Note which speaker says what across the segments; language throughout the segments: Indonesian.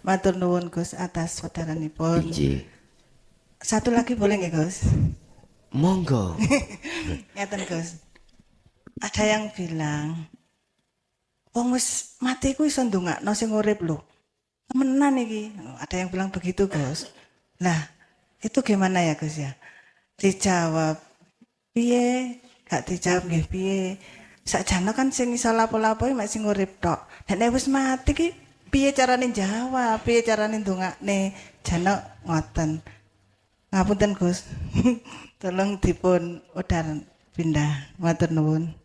Speaker 1: Matur nuwun Gus atas saudaranipun.
Speaker 2: Inji.
Speaker 1: Satu lagi boleh nggak Gus?
Speaker 2: Monggo.
Speaker 1: Ngeten Gus. Ada yang bilang, wong wis mati ku iso ndongakno sing urip lho. Temenan iki. Ada yang bilang begitu Gus. Lah, itu gimana ya Gus ya? Dijawab piye? Gak dijawab nggih piye? Sakjane kan sing iso lapo-lapo mek sing urip tok. Nek wis mati ki piye carane jawab? Piye carane ndongakne? Jane ngoten. Ngapunten Gus. Tolong dipun udar pindah. Matur nuwun.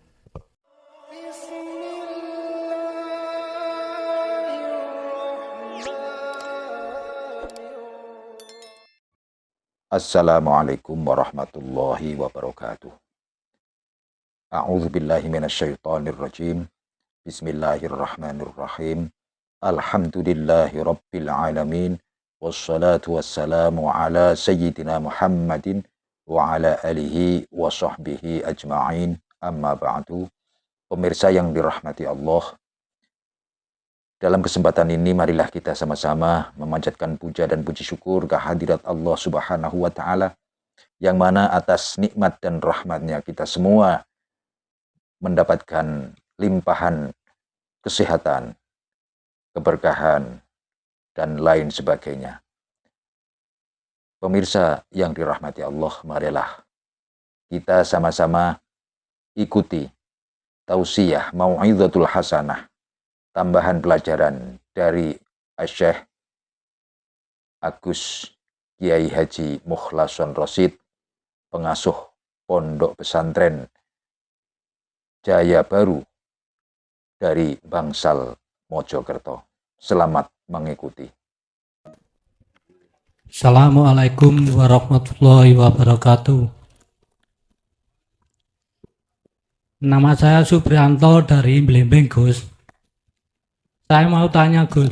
Speaker 3: Assalamualaikum warahmatullahi wabarakatuh. A'udzu billahi minasyaitonir rajim. Bismillahirrahmanirrahim. Alhamdulillahi rabbil alamin. Wassalatu wassalamu ala sayyidina Muhammadin wa ala alihi wa sahbihi ajma'in. Amma ba'du. Pemirsa yang dirahmati Allah, dalam kesempatan ini marilah kita sama-sama memanjatkan puja dan puji syukur kehadirat Allah Subhanahu wa taala yang mana atas nikmat dan rahmatnya kita semua mendapatkan limpahan kesehatan, keberkahan dan lain sebagainya. Pemirsa yang dirahmati Allah, marilah kita sama-sama ikuti tausiah mau'izatul hasanah, tambahan pelajaran dari Syekh Agus Kiai Haji Mukhlason Rosid, pengasuh Pondok Pesantren Jaya Baru dari Bangsal Mojokerto. Selamat mengikuti.
Speaker 4: Assalamualaikum warahmatullahi wabarakatuh. Nama saya Suprianto dari Blimbing, Gus. Saya mau tanya Gus,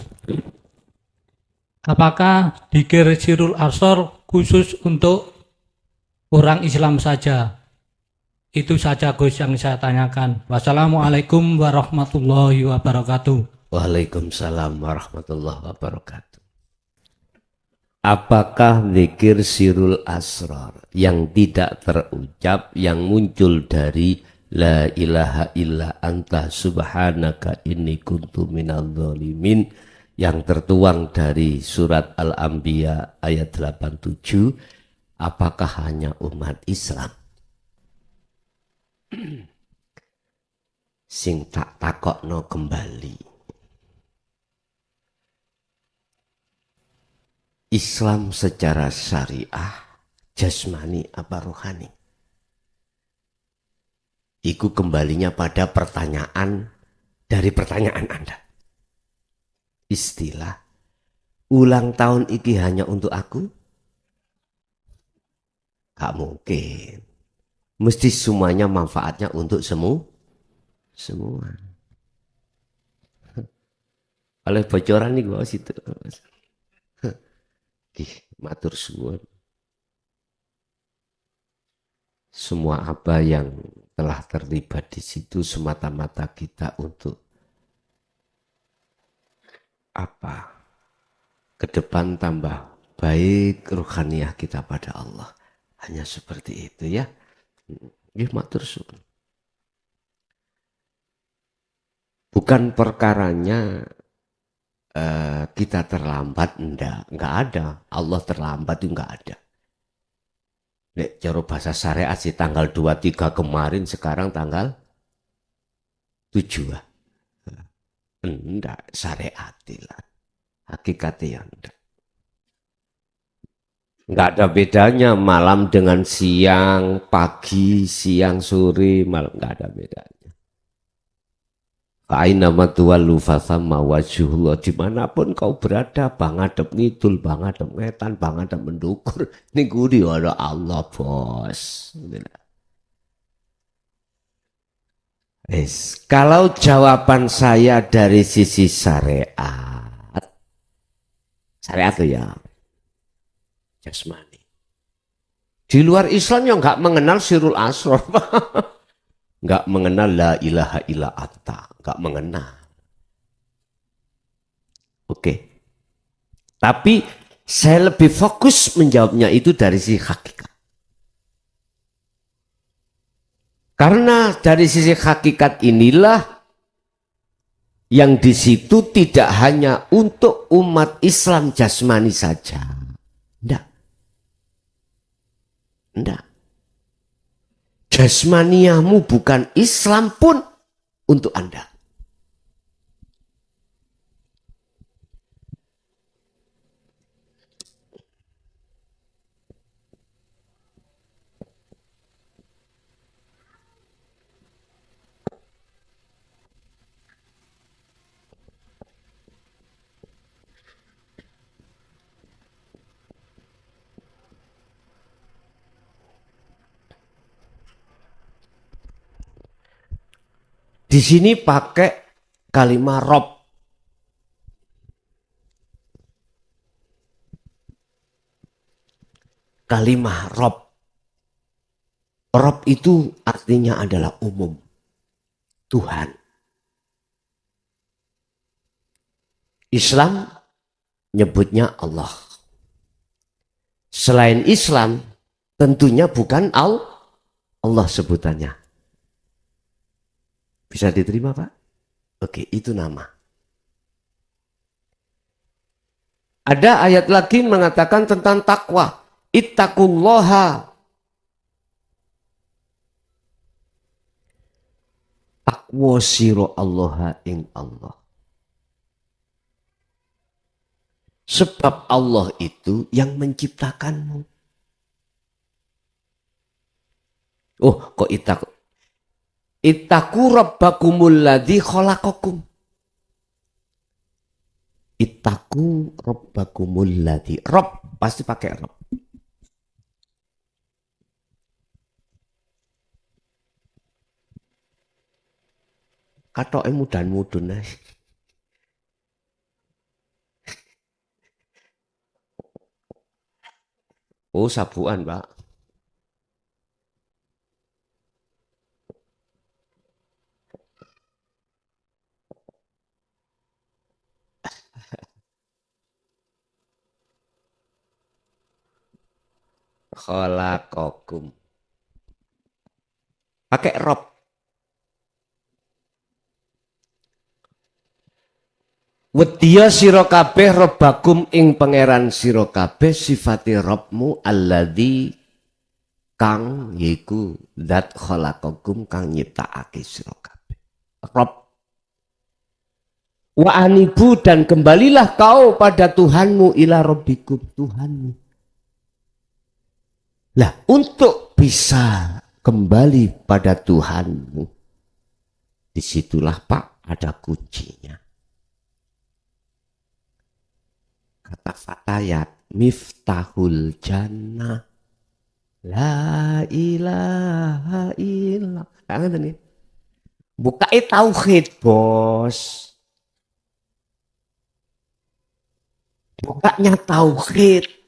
Speaker 4: apakah dzikir Sirul Asor khusus untuk orang Islam saja? Itu saja Gus yang saya tanyakan. Wassalamualaikum warahmatullahi wabarakatuh.
Speaker 2: Waalaikumsalam warahmatullahi wabarakatuh. Apakah zikir sirul asrar yang tidak terucap yang muncul dari la ilaha illa anta subhanaka inni kuntu minadz zalimin yang tertuang dari surat Al-Anbiya ayat 87, apakah hanya umat Islam? Sing tak takokno kembali. Islam secara syariah, jasmani apa rohani? Iku kembalinya pada pertanyaan dari pertanyaan Anda. Istilah ulang tahun iki hanya untuk aku? Gak mungkin. Mesti semuanya manfaatnya untuk semua. Oleh bocoran nih gua situ. Matur suwun. Semua apa yang telah terlibat di situ semata-mata kita untuk apa? Ke depan tambah baik rohaniah kita pada Allah. Hanya seperti itu ya. Matur suwun. Bukan perkaranya kita terlambat, enggak ada. Allah terlambat itu enggak ada. Nek cara bahasa syariat sih tanggal 23 kemarin, sekarang tanggal 7. Enggak, syariat lah. Hakikatnya enggak. Enggak ada bedanya malam dengan siang, pagi, siang, sore, malam, enggak ada bedanya. Aina matuwalu fasamma wajhullah, dimanapun kau berada, bangadep ngidul, bangadep ngetan, bangadep mendukur, niku ada Allah bos. Kalau jawaban saya dari sisi syariat, syariat itu ya jasmani. Di luar Islam yang nggak mengenal sirul asrar, nggak mengenal la ilaha illa anta, nggak mengenal. Oke. Tapi saya lebih fokus menjawabnya itu dari sisi hakikat. Karena dari sisi hakikat inilah yang di situ tidak hanya untuk umat Islam jasmani saja. Tidak. Jasmaniamu bukan Islam pun untuk Anda. Di sini pakai kalimat Rob. Kalimat Rob. Rob itu artinya adalah umum. Tuhan. Islam nyebutnya Allah. Selain Islam tentunya bukan Allah sebutannya. Bisa diterima, Pak? Oke, itu nama. Ada ayat lagi mengatakan tentang takwa. Ittaqullaha. Takwa siro Allah ing Allah. Sebab Allah itu yang menciptakanmu. Oh, kok Ittaqu rabbakumul ladzi khalaqakum. Ittaqu rabbakumul ladzi. Rabb pasti pakai Rabb. Katoke mudan-mudun ae. Oh, sabuan, Pak. Khalaqakum. Pakai rob. Wedya sira kabeh robbakum ing pangeran sira kabeh sifate robmu alladzi kang yaiku zat khalaqakum kang nyiptakake sira kabeh. Rob. Wa anibu dan kembalilah kau pada Tuhanmu ila rabbikum Tuhanmu. Lah, untuk bisa kembali pada Tuhanmu, disitulah Pak ada kuncinya. Kata Fatayat, miftahul jannah, la ilaha illallah. Kangen nih. Bukai tauhid, bos. Bukanya tauhid.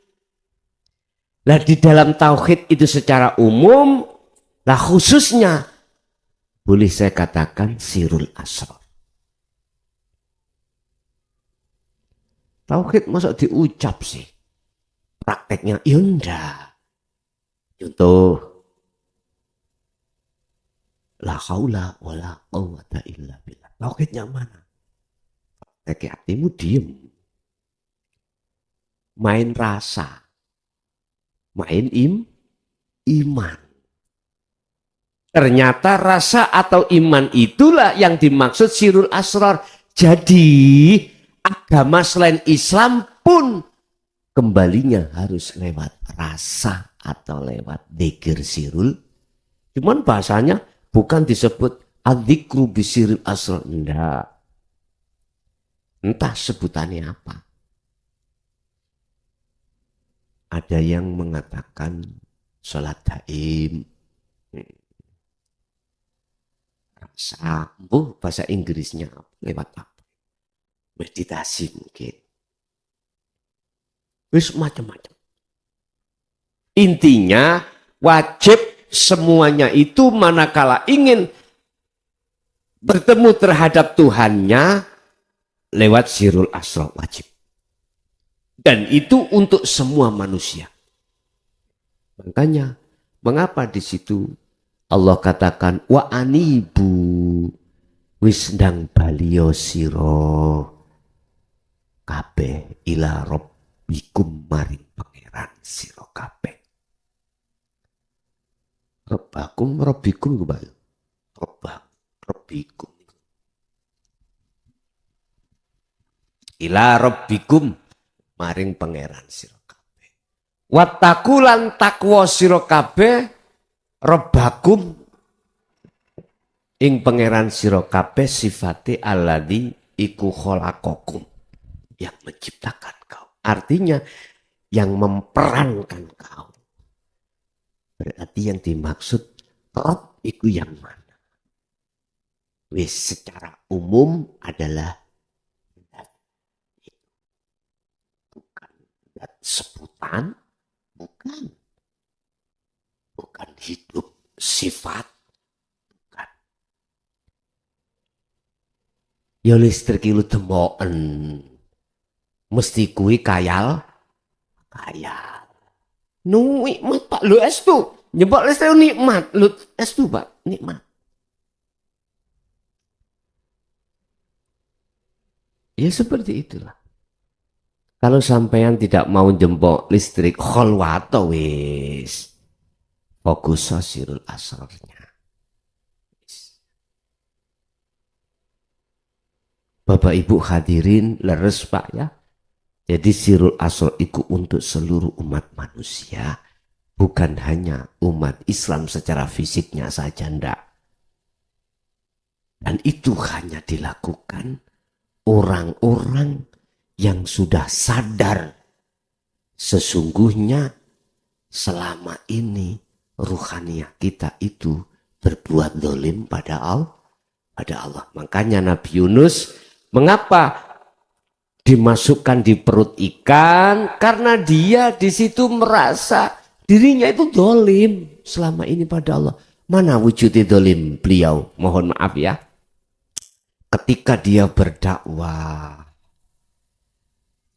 Speaker 2: Nah, di dalam tauhid itu secara umum, nah khususnya boleh saya katakan sirul asrar. Tauhid masa diucap sih? Prakteknya ya enggak. Contoh, la haula wala quwwata illa billah. Tauhidnya mana? Praktek hatimu diem. Main rasa. Main iman. Ternyata rasa atau iman itulah yang dimaksud sirul asrar. Jadi agama selain Islam pun kembalinya harus lewat rasa atau lewat dzikir sirul. Cuman bahasanya bukan disebut adzikru bisirul asrar. Enggak. Entah sebutannya apa. Ada yang mengatakan sholat daim. Rasa, bahasa Inggrisnya lewat apa? Meditasi mungkin. Terus macam-macam. Intinya wajib semuanya itu manakala ingin bertemu terhadap Tuhannya lewat sirul asrar wajib. Dan itu untuk semua manusia. Makanya, mengapa di situ Allah katakan wa anibu wis ndang baliyo sira kabeh ila rabbikum maring pangeran sira kabeh. Rabbikum kembali. Rabbikum. Ila rabbikum maring pangeran sira kabeh. Wattaqu lan takwa sira kabeh rabbakum ing pangeran sira kabeh sifate alladzi iku khalaqakum, yang menciptakan kau. Artinya yang memperankan kau. Berarti yang dimaksud Rob itu yang mana? Wis secara umum adalah bukan sebutan, bukan hidup sifat, bukan. Ya listrik itu demoken. Mesti kui kayal. Nikmat Pak, lu estu. Nyebak listrik nikmat, lu estu Pak, nikmat. Ya seperti itulah. Kalau sampean tidak mau jempol listrik, kholwato wis. Fokus sirul asrarnya. Bapak Ibu hadirin, leres Pak ya. Jadi sirul asrar itu untuk seluruh umat manusia. Bukan hanya umat Islam secara fisiknya saja, ndak. Dan itu hanya dilakukan orang-orang yang sudah sadar sesungguhnya selama ini ruhaniyah kita itu berbuat zalim pada Allah. Makanya Nabi Yunus mengapa dimasukkan di perut ikan? Karena dia di situ merasa dirinya itu zalim selama ini pada Allah. Mana wujudnya zalim beliau? Mohon maaf ya. Ketika dia berdakwah,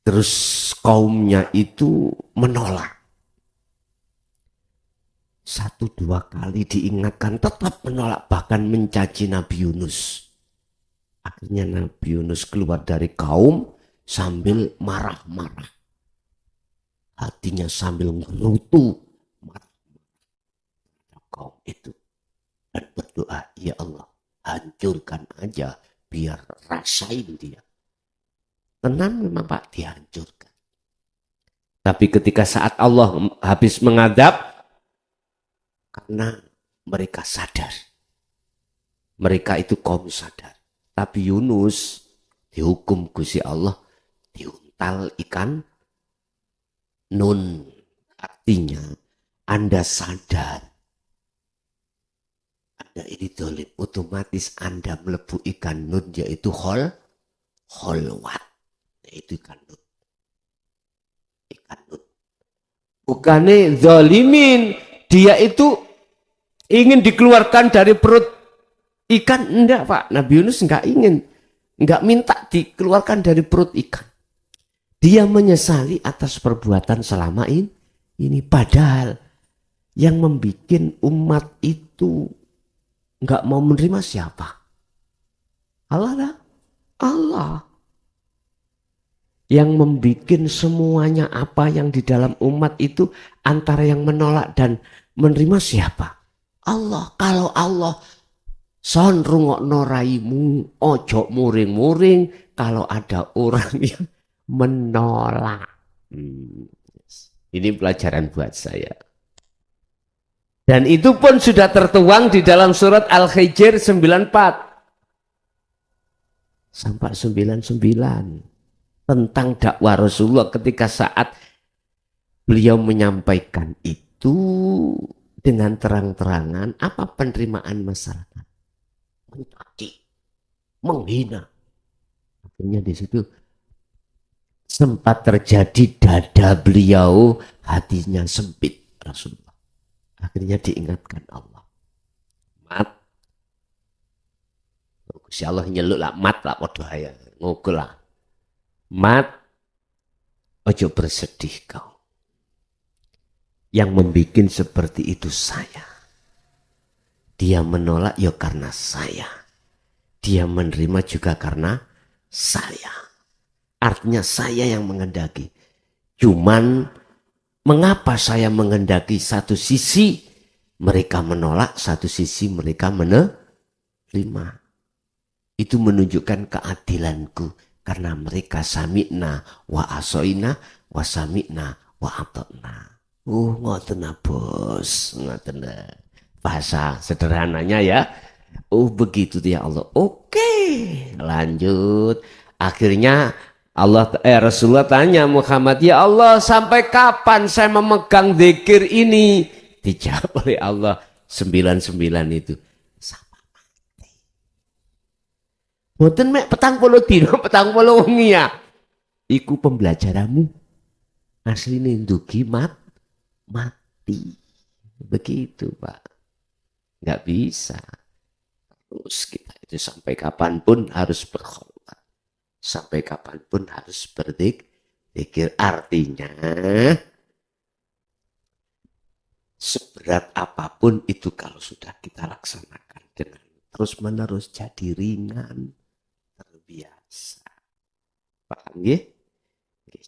Speaker 2: terus kaumnya itu menolak. 1-2 kali diingatkan tetap menolak, bahkan mencaci Nabi Yunus. Akhirnya Nabi Yunus keluar dari kaum sambil marah-marah. Hatinya sambil ngerutu marah-marah kaum itu. Dan berdoa, ya Allah hancurkan aja biar rasain dia. Tenang memang Pak, dihancurkan. Tapi ketika saat Allah habis mengadab, karena mereka sadar. Mereka itu kaum sadar. Tapi Yunus dihukum Gusti Allah, diuntal ikan nun. Artinya Anda sadar. Anda ini dolim. Otomatis Anda melebu ikan nun, yaitu kholwat. Itu ikan nun. Ikan nun. Bukannya zalimin. Dia itu ingin dikeluarkan dari perut ikan. Enggak Pak. Nabi Yunus enggak ingin. Enggak minta dikeluarkan dari perut ikan. Dia menyesali atas perbuatan selama ini. Padahal yang membuat umat itu enggak mau menerima siapa? Allah lah. Allah. Yang membuat semuanya apa yang di dalam umat itu antara yang menolak dan menerima siapa? Allah. Kalau Allah son rungokno raimu, ojo muring-muring kalau ada orang yang menolak. Ini pelajaran buat saya. Dan itu pun sudah tertuang di dalam surat Al-Hijr 94 sampai 99. Tentang dakwah Rasulullah ketika saat beliau menyampaikan itu dengan terang-terangan, apa penerimaan masyarakat? Mencaci, menghina. Akhirnya di situ sempat terjadi dada beliau hatinya sempit Rasulullah. Akhirnya diingatkan Allah. Mat. Gusti Allah nyeluk lah mat lah padha ya. Ngogol lah. Mat, Ojo bersedih kau. Yang membuat seperti itu saya. Dia menolak ya karena saya. Dia menerima juga karena saya. Artinya saya yang mengendaki. Cuman mengapa saya mengendaki satu sisi mereka menolak, satu sisi mereka menerima. Itu menunjukkan keadilanku. Karena mereka sami'na wa asoina wa sami'na wa atokna. Ngoten bos. Ngoten. Bahasa sederhananya ya. Begitu ya Allah. Oke, lanjut. Akhirnya Rasulullah tanya Muhammad, ya Allah sampai kapan saya memegang zikir ini? Dijawab oleh Allah 99 itu. Sampai mati. Mboten mek 40 dina 40 wengi ya. Iku pembelajaranmu. Asline ndugi mati. Begitu, Pak. Nggak bisa. Terus kita itu sampai kapanpun harus berkhulwat. Sampai kapanpun harus berzikir. Artinya seberat apapun itu kalau sudah kita laksanakan dengan terus menerus jadi ringan, terbiasa. Paham ya?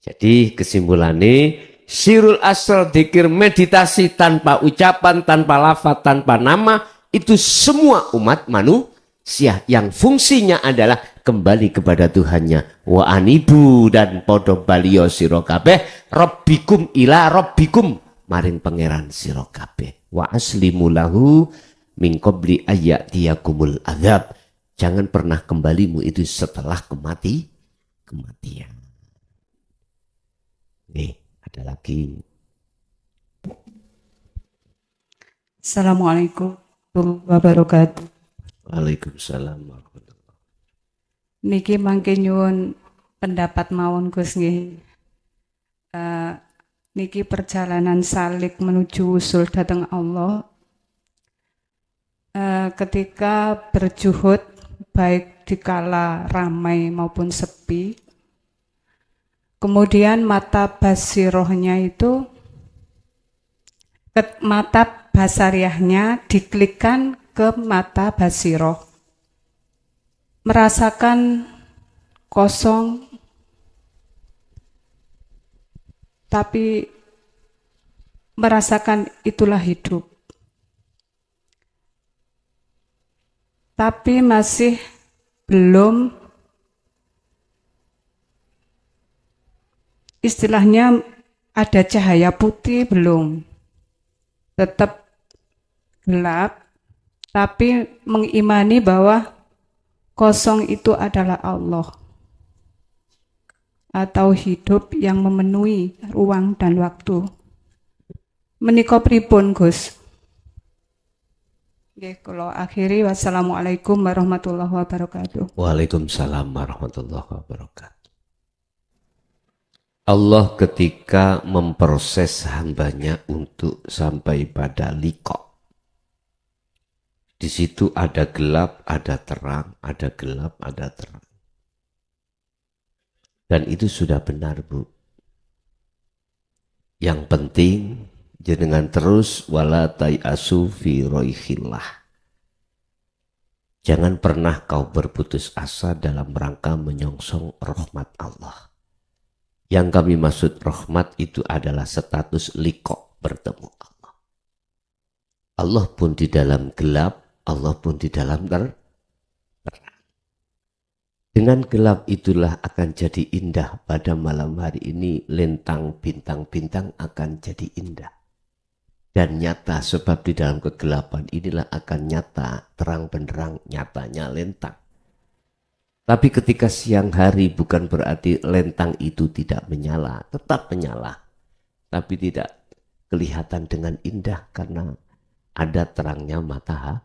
Speaker 2: Jadi kesimpulannya sirul asal dzikir meditasi tanpa ucapan, tanpa lafaz, tanpa nama itu semua umat manusia yang fungsinya adalah kembali kepada Tuhannya. Wa anibu dan podo balio sira kabeh rabbikum ila rabbikum maring pangeran sira kabeh. Wa aslimu lahu min qabli ayyatiyakumul azab. Jangan pernah kembalimu itu setelah kematian. Nih, ada lagi.
Speaker 5: Assalamualaikum warahmatullahi wabarakatuh.
Speaker 2: Waalaikumsalam warahmatullahi.
Speaker 5: Niki mangke nyuwun pendapat mawon Gus nggih. Niki perjalanan salik menuju usul datang Allah. Ketika berjuhud baik dikala ramai maupun sepi. Kemudian mata basirohnya itu mata basariahnya diklikkan ke mata basiroh. Merasakan kosong, tapi merasakan itulah hidup. Tapi masih belum istilahnya ada cahaya putih belum. Tetap gelap, tapi mengimani bahwa kosong itu adalah Allah atau hidup yang memenuhi ruang dan waktu. Menika pripun Gus? Nggih, kula akhiri wassalamualaikum warahmatullahi wabarakatuh.
Speaker 2: Waalaikumsalam warahmatullahi wabarakatuh. Allah ketika memproses hambanya untuk sampai pada liqa. Di situ ada gelap, ada terang, ada gelap, ada terang. Dan itu sudah benar, Bu. Yang penting jenengan terus wala tayasu fi roihillah. Jangan pernah kau berputus asa dalam rangka menyongsong rahmat Allah. Yang kami maksud rahmat itu adalah status liqa, bertemu Allah. Allah pun di dalam gelap, Allah pun di dalam terang. Dengan gelap itulah akan jadi indah pada malam hari ini, lintang bintang-bintang akan jadi indah. Dan nyata sebab di dalam kegelapan inilah akan nyata, terang benderang, nyatanya lintang. Tapi ketika siang hari bukan berarti lintang itu tidak menyala, tetap menyala. Tapi tidak kelihatan dengan indah karena ada terangnya matahari.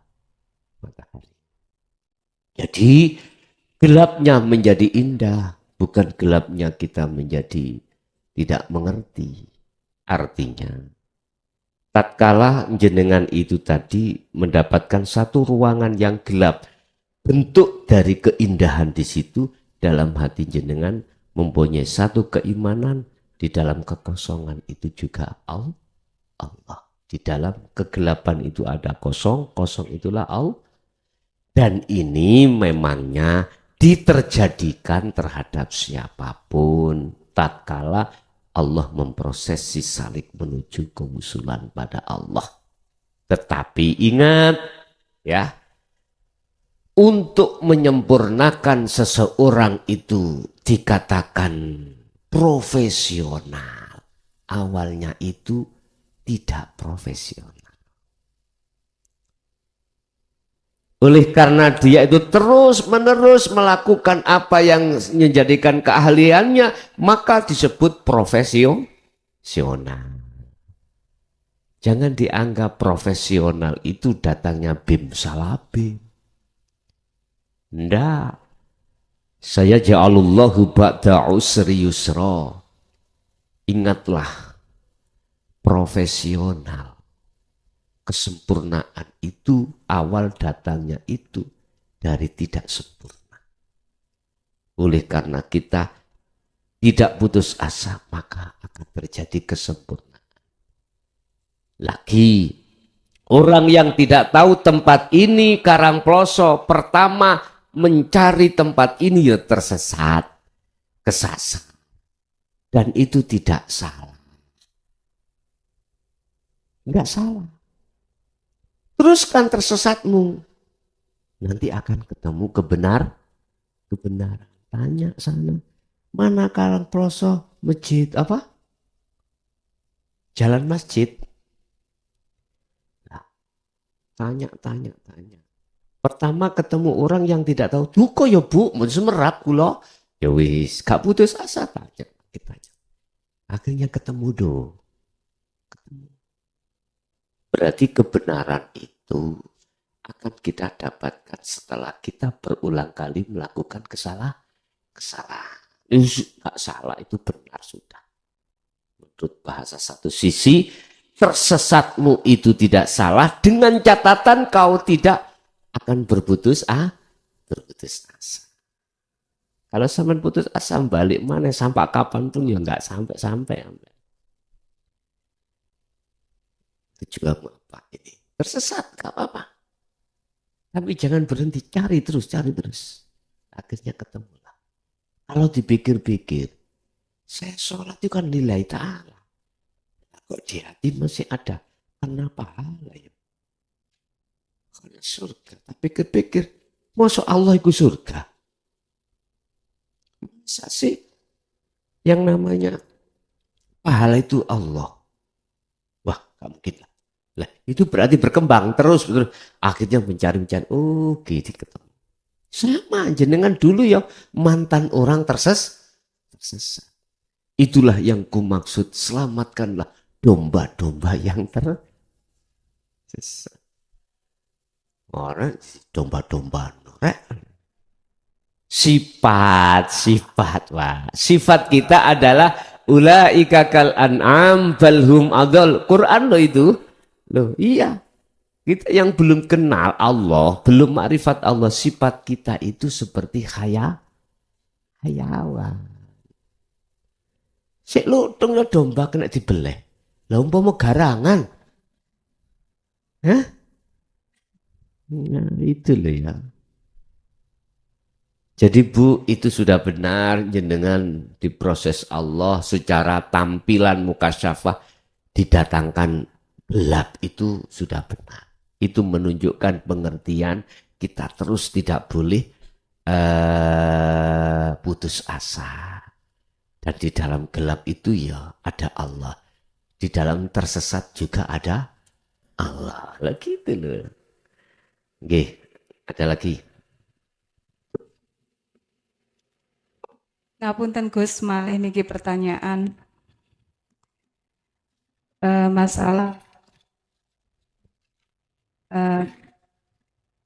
Speaker 2: Jadi gelapnya menjadi indah, bukan gelapnya kita menjadi tidak mengerti. Artinya, tatkala jenengan itu tadi mendapatkan satu ruangan yang gelap, bentuk dari keindahan di situ dalam hati jenengan mempunyai satu keimanan Di dalam kekosongan itu juga Allah. Di dalam kegelapan itu ada kosong, kosong itulah Allah. Dan ini memangnya diterjadikan terhadap siapapun tatkala Allah memproses si salik menuju kewusulan pada Allah. Tetapi ingat ya, untuk menyempurnakan seseorang itu dikatakan profesional. Awalnya itu tidak profesional. Oleh karena dia itu terus-menerus melakukan apa yang menjadikan keahliannya, maka disebut profesional. Jangan dianggap profesional itu datangnya bim salabim. Ndak. Saya ja'alullahu ba'da usri yusra. Ingatlah, profesional. Kesempurnaan itu awal datangnya itu dari tidak sempurna. Oleh karena kita tidak putus asa, maka akan terjadi kesempurnaan. Lagi, orang yang tidak tahu tempat ini Karangploso, pertama mencari tempat ini ya tersesat, kesasar. Dan itu tidak salah. Enggak salah. Teruskan tersesatmu. Nanti akan ketemu kebenaran. Tanya sana. Mana Karangploso masjid apa? Jalan masjid. Nah, tanya. Pertama ketemu orang yang tidak tahu. Duh kok ya bu, mun semerak kula. Ya wis, gak putus asa tanya. Akhirnya ketemu do. Berarti kebenaran itu akan kita dapatkan setelah kita berulang kali melakukan kesalahan. Nggak salah, itu benar sudah. Menurut bahasa satu sisi, tersesatmu itu tidak salah dengan catatan kau tidak akan berputus asa. Kalau sampai putus asa balik mana sampai kapanpun ya nggak sampai. Itu juga apa ini? Tersesat, gak apa-apa. Tapi jangan berhenti, cari terus. Akhirnya ketemulah. Kalau dipikir-pikir, saya sholat itu kan lillahi ta'ala. Kok di hati masih ada? Karena pahala ya. Karena surga. Tapi pikir-pikir, masa Allah itu surga? Masa sih? Yang namanya pahala itu Allah. Wah, gak mungkin lah. Itu berarti berkembang terus. Akhirnya mencari. Oh, gitu ketemu. Sama jenengan dulu ya mantan orang tersesat. Itulah yang kumaksud, selamatkanlah domba-domba yang tersesat. Orang domba-domba norek. Sifat. Wah, sifat kita adalah ulaika kal an'am balhum adol. Quran loh itu. Loh, iya. Kita yang belum kenal Allah, belum makrifat Allah, sifat kita itu seperti hayawan. Sik lutung domba kena dibeleh. Lah umpama garangan. Hah? Nah, itu loh ya. Jadi Bu, itu sudah benar jenengan diproses Allah secara tampilan mukasyafah didatangkan gelap, itu sudah benar. Itu menunjukkan pengertian kita terus tidak boleh putus asa. Dan di dalam gelap itu ya ada Allah. Di dalam tersesat juga ada Allah. Lah gitu loh. Oke, ada lagi.
Speaker 5: Ngapunten Gus, malih niki pertanyaan masalah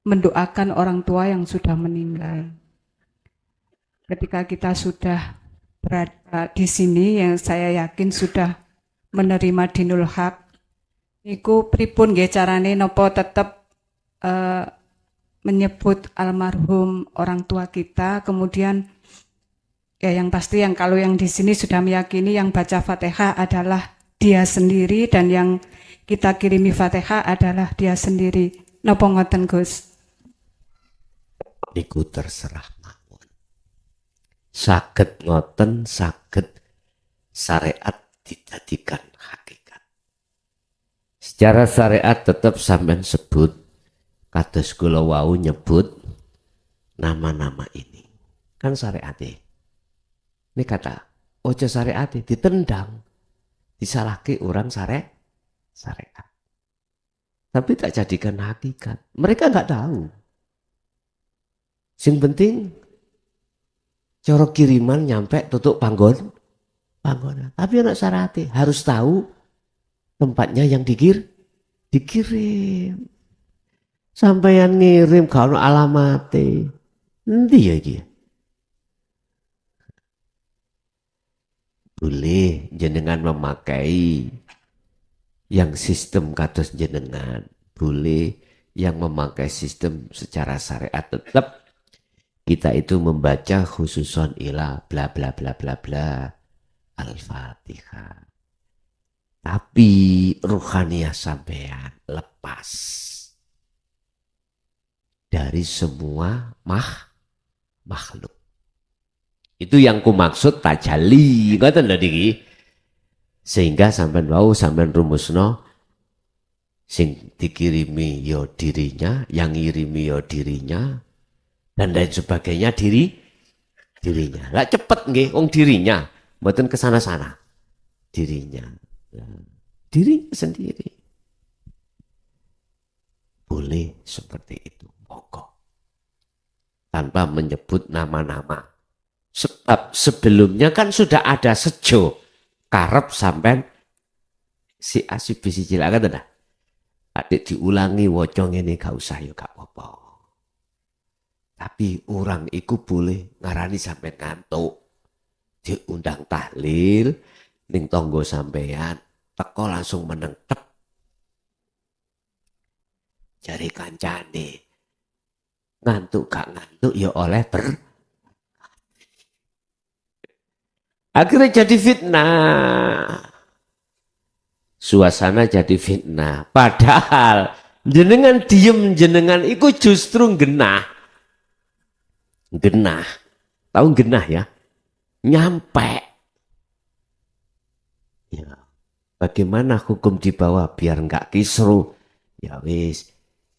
Speaker 5: mendoakan orang tua yang sudah meninggal. Ketika kita sudah berada di sini, yang saya yakin sudah menerima dinul haq, niku pripun nggih carane napa tetep menyebut almarhum orang tua kita, kemudian Ya yang pasti yang kalau yang di sini sudah meyakini yang baca Fatihah adalah dia sendiri dan yang kita kirimi Fatihah adalah dia sendiri. Napa ngoten Gus?
Speaker 2: Niku terserah mawon. Saged ngoten, saged syariat dijadikan hakikat. Secara syariat tetap sampean sebut kados kula wau nyebut nama-nama ini. Kan syariate. Ini kata ojo syariate ditendang, disalahke orang syariat. Tapi tak jadikan hakikat. Mereka nggak tahu. Sing penting coro kiriman nyampe tutup panggonan. Tapi anak syariate harus tahu tempatnya yang dikirim. Sampeyan ngirim kalau alamate. Endi ya iki? Boleh jenengan memakai yang sistem kados jenengan, boleh yang memakai sistem secara syariat, tetap kita itu membaca khususon ila bla bla bla bla bla Al-Fatihah. Tapi ruhaniyah sampean lepas dari semua makhluk. Itu yang ku maksud tajalli, ngoten lho niki. Sehingga sampean wau sampean rumusno sing dikirimi yo dirinya, yang ngirimi yo dirinya dan lain sebagainya dirinya. Lah cepet nggih wong dirinya, mboten kesana-sana. Dirinya. Dirinya sendiri. Boleh seperti itu, monggo. Tanpa menyebut nama-nama. Sebab sebelumnya kan sudah ada sejo karep sampai si asib bisi cilakan dah. Adik diulangi wocong ini gak usah ya gak apa-apa. Tapi orang iku boleh ngarani sampai ngantuk. Diundang tahlil ning tonggo sampean teko langsung menentep. Jari kancane ngantuk gak ngantuk ya oleh akhirnya jadi fitnah. Suasana jadi fitnah. Padahal jenengan diem, jenengan itu justru genah. Genah. Tahu genah ya? Nyampe. Ya. Bagaimana hukum di bawah biar enggak kisru? Ya wis.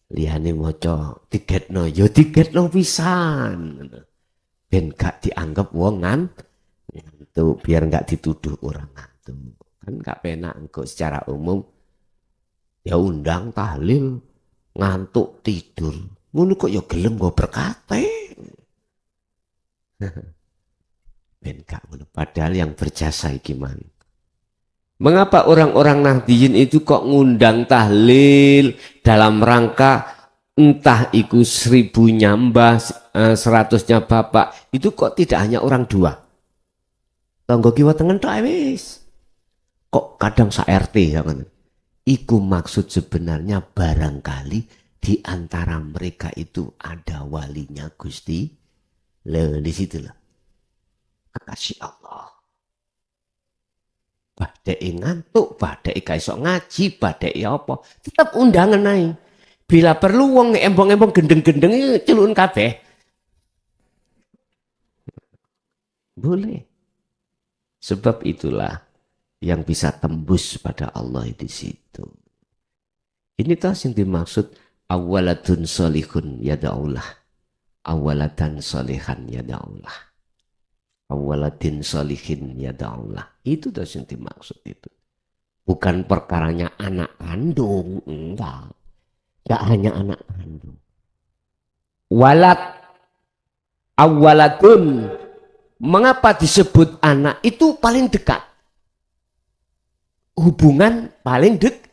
Speaker 2: Liyane maca tiketno, ya tiketno pisan. Ben gak dianggap wong itu biar nggak dituduh orang ngantuk. Kan nggak penak engkau secara umum ya undang tahlil ngantuk tidur. Ngono kok ya gelem go berkate. Ben gak ngono. Padahal yang berjasa iki man. Mengapa orang-orang Nahdiyin itu kok ngundang tahlil dalam rangka entah itu 1000-nya mbah, 100-nya bapak, itu kok tidak hanya orang dua? Tonggo kiwa tengen tok wis. Kok kadang sa RT ya kan. Iku maksud sebenarnya barangkali di antara mereka itu ada walinya Gusti. Lah di situ lah. Kasih Allah. Badai ngantuk, badai kaiso ngaji, badai apa, tetap undangan ae. Bila perlu wong embong-embong gendeng-gendeng celun kabeh. Boleh. Sebab itulah yang bisa tembus pada Allah di situ. Ini tas yang dimaksud awalatun solihun yada'ullah. Awalatan solihan yada'ullah. Awaladin solihin yada'ullah. Itu tas yang dimaksud itu. Bukan perkaranya anak kandung. Enggak. Enggak hanya anak kandung. Walad awalatun. Mengapa disebut anak itu paling dekat? Hubungan paling dekat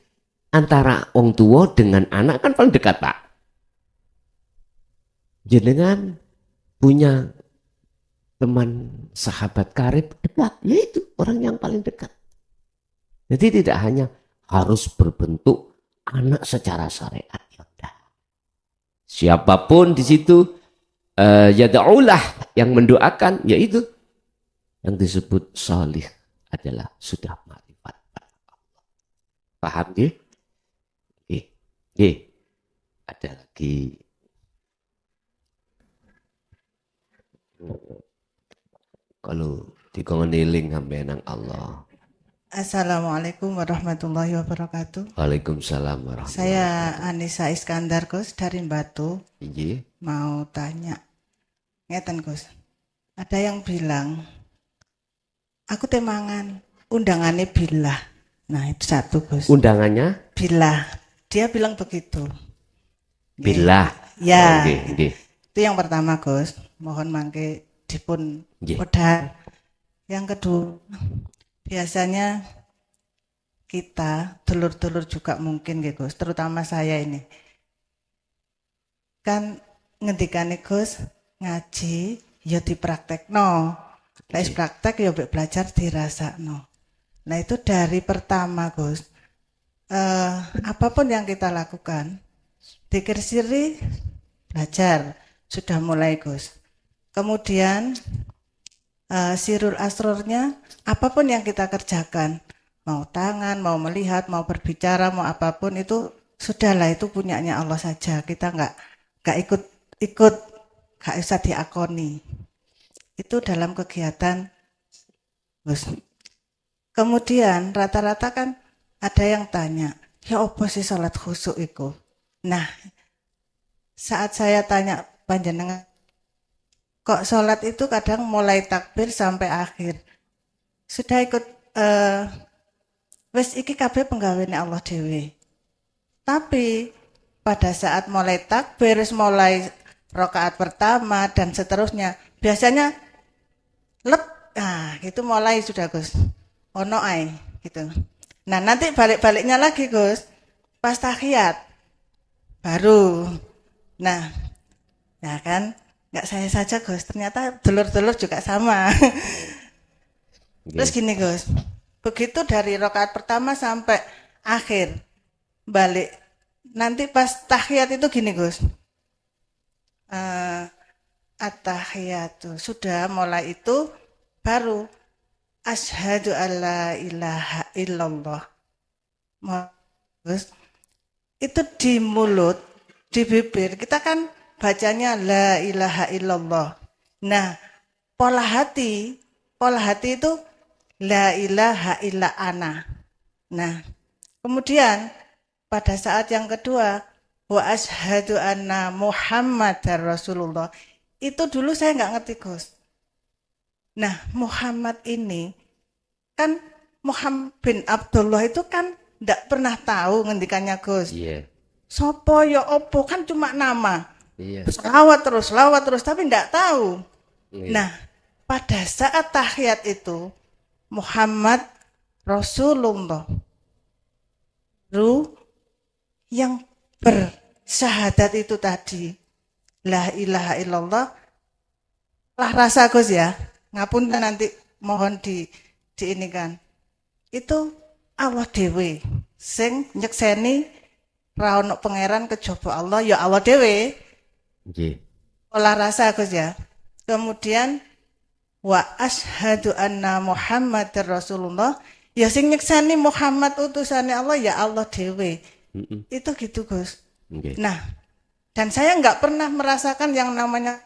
Speaker 2: antara orang tua dengan anak kan paling dekat Pak. Jenengan punya teman sahabat karib dekat, yaitu orang yang paling dekat. Jadi tidak hanya harus berbentuk anak secara syariat. Siapapun di situ yada'ullah yang mendoakan, yaitu Yang disebut solih adalah sudah marifat pada Allah. Paham nggih? Nggih. Nggih. Ada lagi. Kalau dikongeniling sampai nang Allah.
Speaker 1: Assalamualaikum warahmatullahi wabarakatuh.
Speaker 2: Waalaikumsalam warahmatullahi
Speaker 1: Saya Anissa Iskandar Gus dari Batu.
Speaker 2: wabarakatuh.
Speaker 1: Mau tanya, ngeten Gus. Ada yang bilang, aku temangan undangannya Billah. Nah itu satu Gus.
Speaker 2: Undangannya
Speaker 1: Billah. Dia bilang begitu.
Speaker 2: billah.
Speaker 1: Ya.
Speaker 2: Nggih, nggih.
Speaker 1: Itu yang pertama Gus. Mohon mangke dipun
Speaker 2: Nggih.
Speaker 1: wedhar. Yang kedua, biasanya kita dulur-dulur juga mungkin nggih Gus, terutama saya ini. Kan ngendikane Gus ngaji ya dipraktekno. Lek wis praktek ya mbek belajar dirasakno. Nah itu dari pertama Gus. Apapun yang kita lakukan, dzikir siri belajar sudah mulai Gus. Kemudian sirul asrornya apapun yang kita kerjakan, mau tangan, mau melihat, mau berbicara, mau apapun itu sudahlah, itu punyanya Allah saja. Kita nggak ikut, nggak usah diakoni. Itu dalam kegiatan Gus. Kemudian rata-rata kan ada yang tanya, ya apa sih sholat khusyuk itu? Nah, saat saya tanya panjenengan, kok sholat itu kadang mulai takbir sampai akhir. Sudah ikut, wis iki kabeh penggaweane Allah dhewe. Tapi pada saat mulai takbir, mulai rakaat pertama dan seterusnya, biasanya itu mulai sudah Gus. Ono ae gitu. Nah, nanti balik-baliknya lagi Gus. Pas tahiyat baru. Nah, ya kan? Nggak saya saja Gus, ternyata dulur-dulur juga sama. Terus gini Gus, begitu dari rakaat pertama sampai akhir balik, nanti pas tahiyat itu gini Gus, at-tahiyatu sudah mulai itu baru asyhadu alla ilaha illallah. Gus, itu di mulut, di bibir kita kan bacanya la ilaha illallah. Nah, pola hati itu la ilaha illa ana. Nah, kemudian pada saat yang kedua wa asyhadu anna Muhammadar Rasulullah. Itu dulu saya nggak ngerti Gus. Nah, Muhammad ini kan Muhammad bin Abdullah itu kan nggak pernah tahu ngendikannya Gus.
Speaker 2: Iya.
Speaker 1: Sopo ya opo kan cuma nama.
Speaker 2: Iya.
Speaker 1: Selawat terus, tapi enggak tahu.
Speaker 2: Iya.
Speaker 1: Nah, pada saat tahiyat itu, Muhammad Rasulullah, yang bersyahadat itu tadi, la ilaha illallah, lah rasa Gus ya, ngapunten nanti mohon diinikan. Itu Allah dewe, sing nyekseni ra ono pangeran kejaba Allah, ya Allah dewe.
Speaker 2: Nggih.
Speaker 1: Olah rasa Gus ya. Kemudian wa asyhadu anna Muhammadar Rasulullah, ya sing nyekseni Muhammad utusane Allah ya Allah dewe. Itu gitu Gus.
Speaker 2: Nggih.
Speaker 1: Nah, dan saya nggak pernah merasakan yang namanya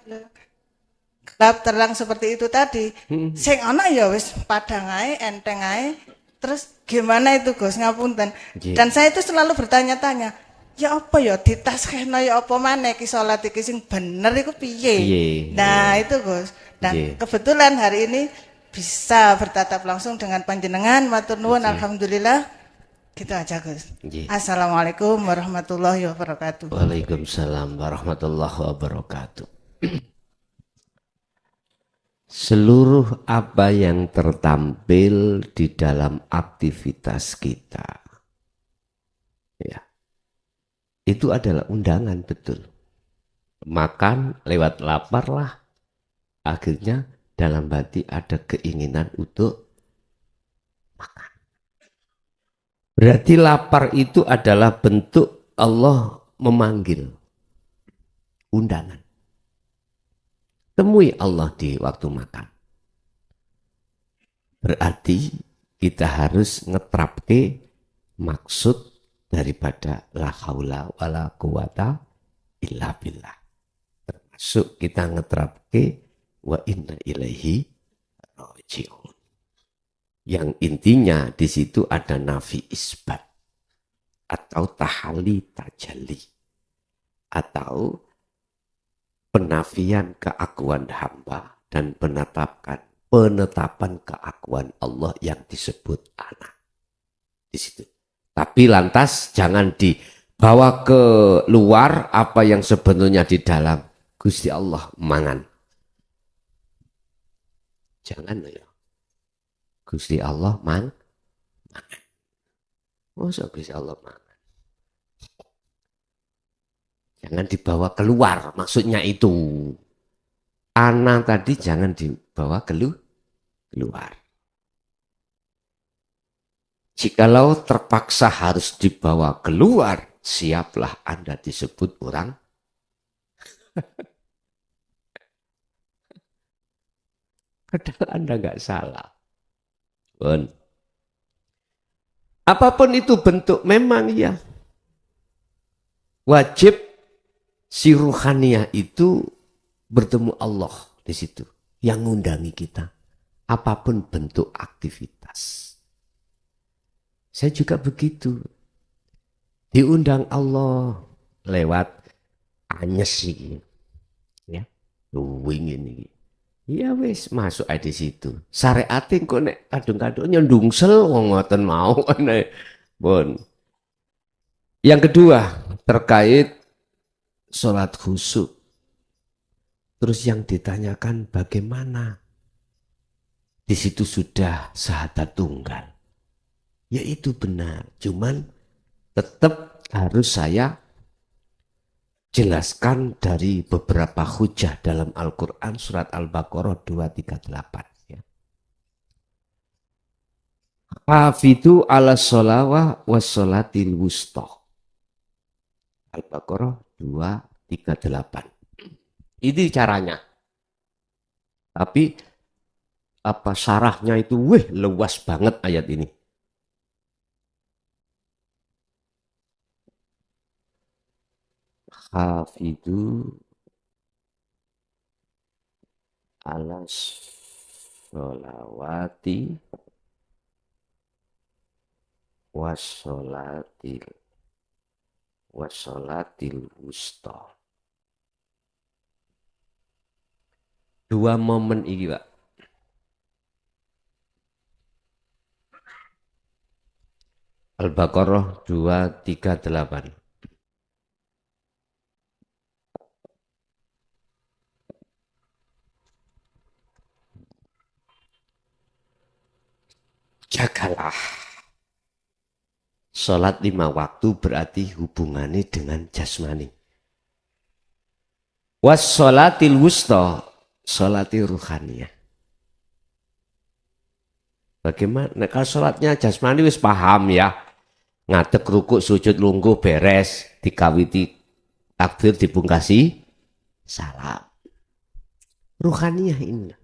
Speaker 1: gelap terang seperti itu tadi. Sing ana ya wis padang ae, enteng ae. Terus gimana itu Gus, ngapunten.
Speaker 2: Nggih.
Speaker 1: Dan saya itu selalu bertanya-tanya, ya apa ya ditaskehno ya apa maneh ki salat iki sing bener iku piye?
Speaker 2: Piye?
Speaker 1: Nah, itu Gus. Dan
Speaker 2: Nggih.
Speaker 1: kebetulan hari ini bisa bertatap langsung dengan panjenengan, matur nuwun, alhamdulillah. Gitu aja Gus.
Speaker 2: Nggih.
Speaker 1: Assalamualaikum warahmatullahi wabarakatuh.
Speaker 2: Waalaikumsalam warahmatullahi wabarakatuh. Seluruh apa yang tertampil di dalam aktivitas kita, ya, itu adalah undangan betul. Makan lewat lapar lah, akhirnya dalam hati ada keinginan untuk makan. Berarti lapar itu adalah bentuk Allah memanggil, undangan. Temui Allah di waktu makan. Berarti kita harus ngetrapke maksud daripada la haula wala quwata illa billah. Termasuk kita ngetrapke wa inna ilaihi raji'un. Yang intinya di situ ada nafi isbat atau tahali tajalli atau penafian keakuan hamba dan penetapan keakuan Allah yang disebut anak di situ. Tapi lantas jangan dibawa ke luar apa yang sebetulnya di dalam. Gusti Allah mangan. Jangan ya. Gusti Allah mangan. Masa Gusti Allah mangan? Jangan dibawa keluar, maksudnya itu. Anak tadi jangan dibawa keluar. Jikalau terpaksa harus dibawa keluar, siaplah Anda disebut orang. Padahal Anda nggak salah. Bon. Apapun itu bentuk, memang ya. Wajib si ruhaniyah itu bertemu Allah di situ. Yang ngundangi kita. Apapun bentuk aktivitas. Saya juga begitu. Diundang Allah lewat anyes sih. Ya. Duwing ini. Ya wis masuk di situ. Syariate kok nek kadung-kadung nyendungsel wong ngoten mau nek. Bon. Yang kedua terkait sholat khusyuk. Terus yang ditanyakan bagaimana? Di situ sudah syahadat tunggal. Ya itu benar. Cuman tetap harus saya jelaskan dari beberapa hujah dalam Al-Quran surat Al-Baqarah 238. Ya. Hafidhu ala sholawah wa sholatil wusta. Al-Baqarah 238. Ini caranya. Tapi apa syarahnya itu luas banget ayat ini. Hafidhu ala sholawati wassolatil wusta. Dua momen ini Pak. Al-Baqarah 238. Jagalah. Sholat 5 waktu berarti hubungannya dengan jasmani. Wassolatil wusta, sholati ruhaniyah. Bagaimana? Kalau sholatnya jasmani wis paham ya. Ngadeg rukuk sujud lungguh beres. Dikawiti takbir dipungkasi salam. Ruhaniyah ini.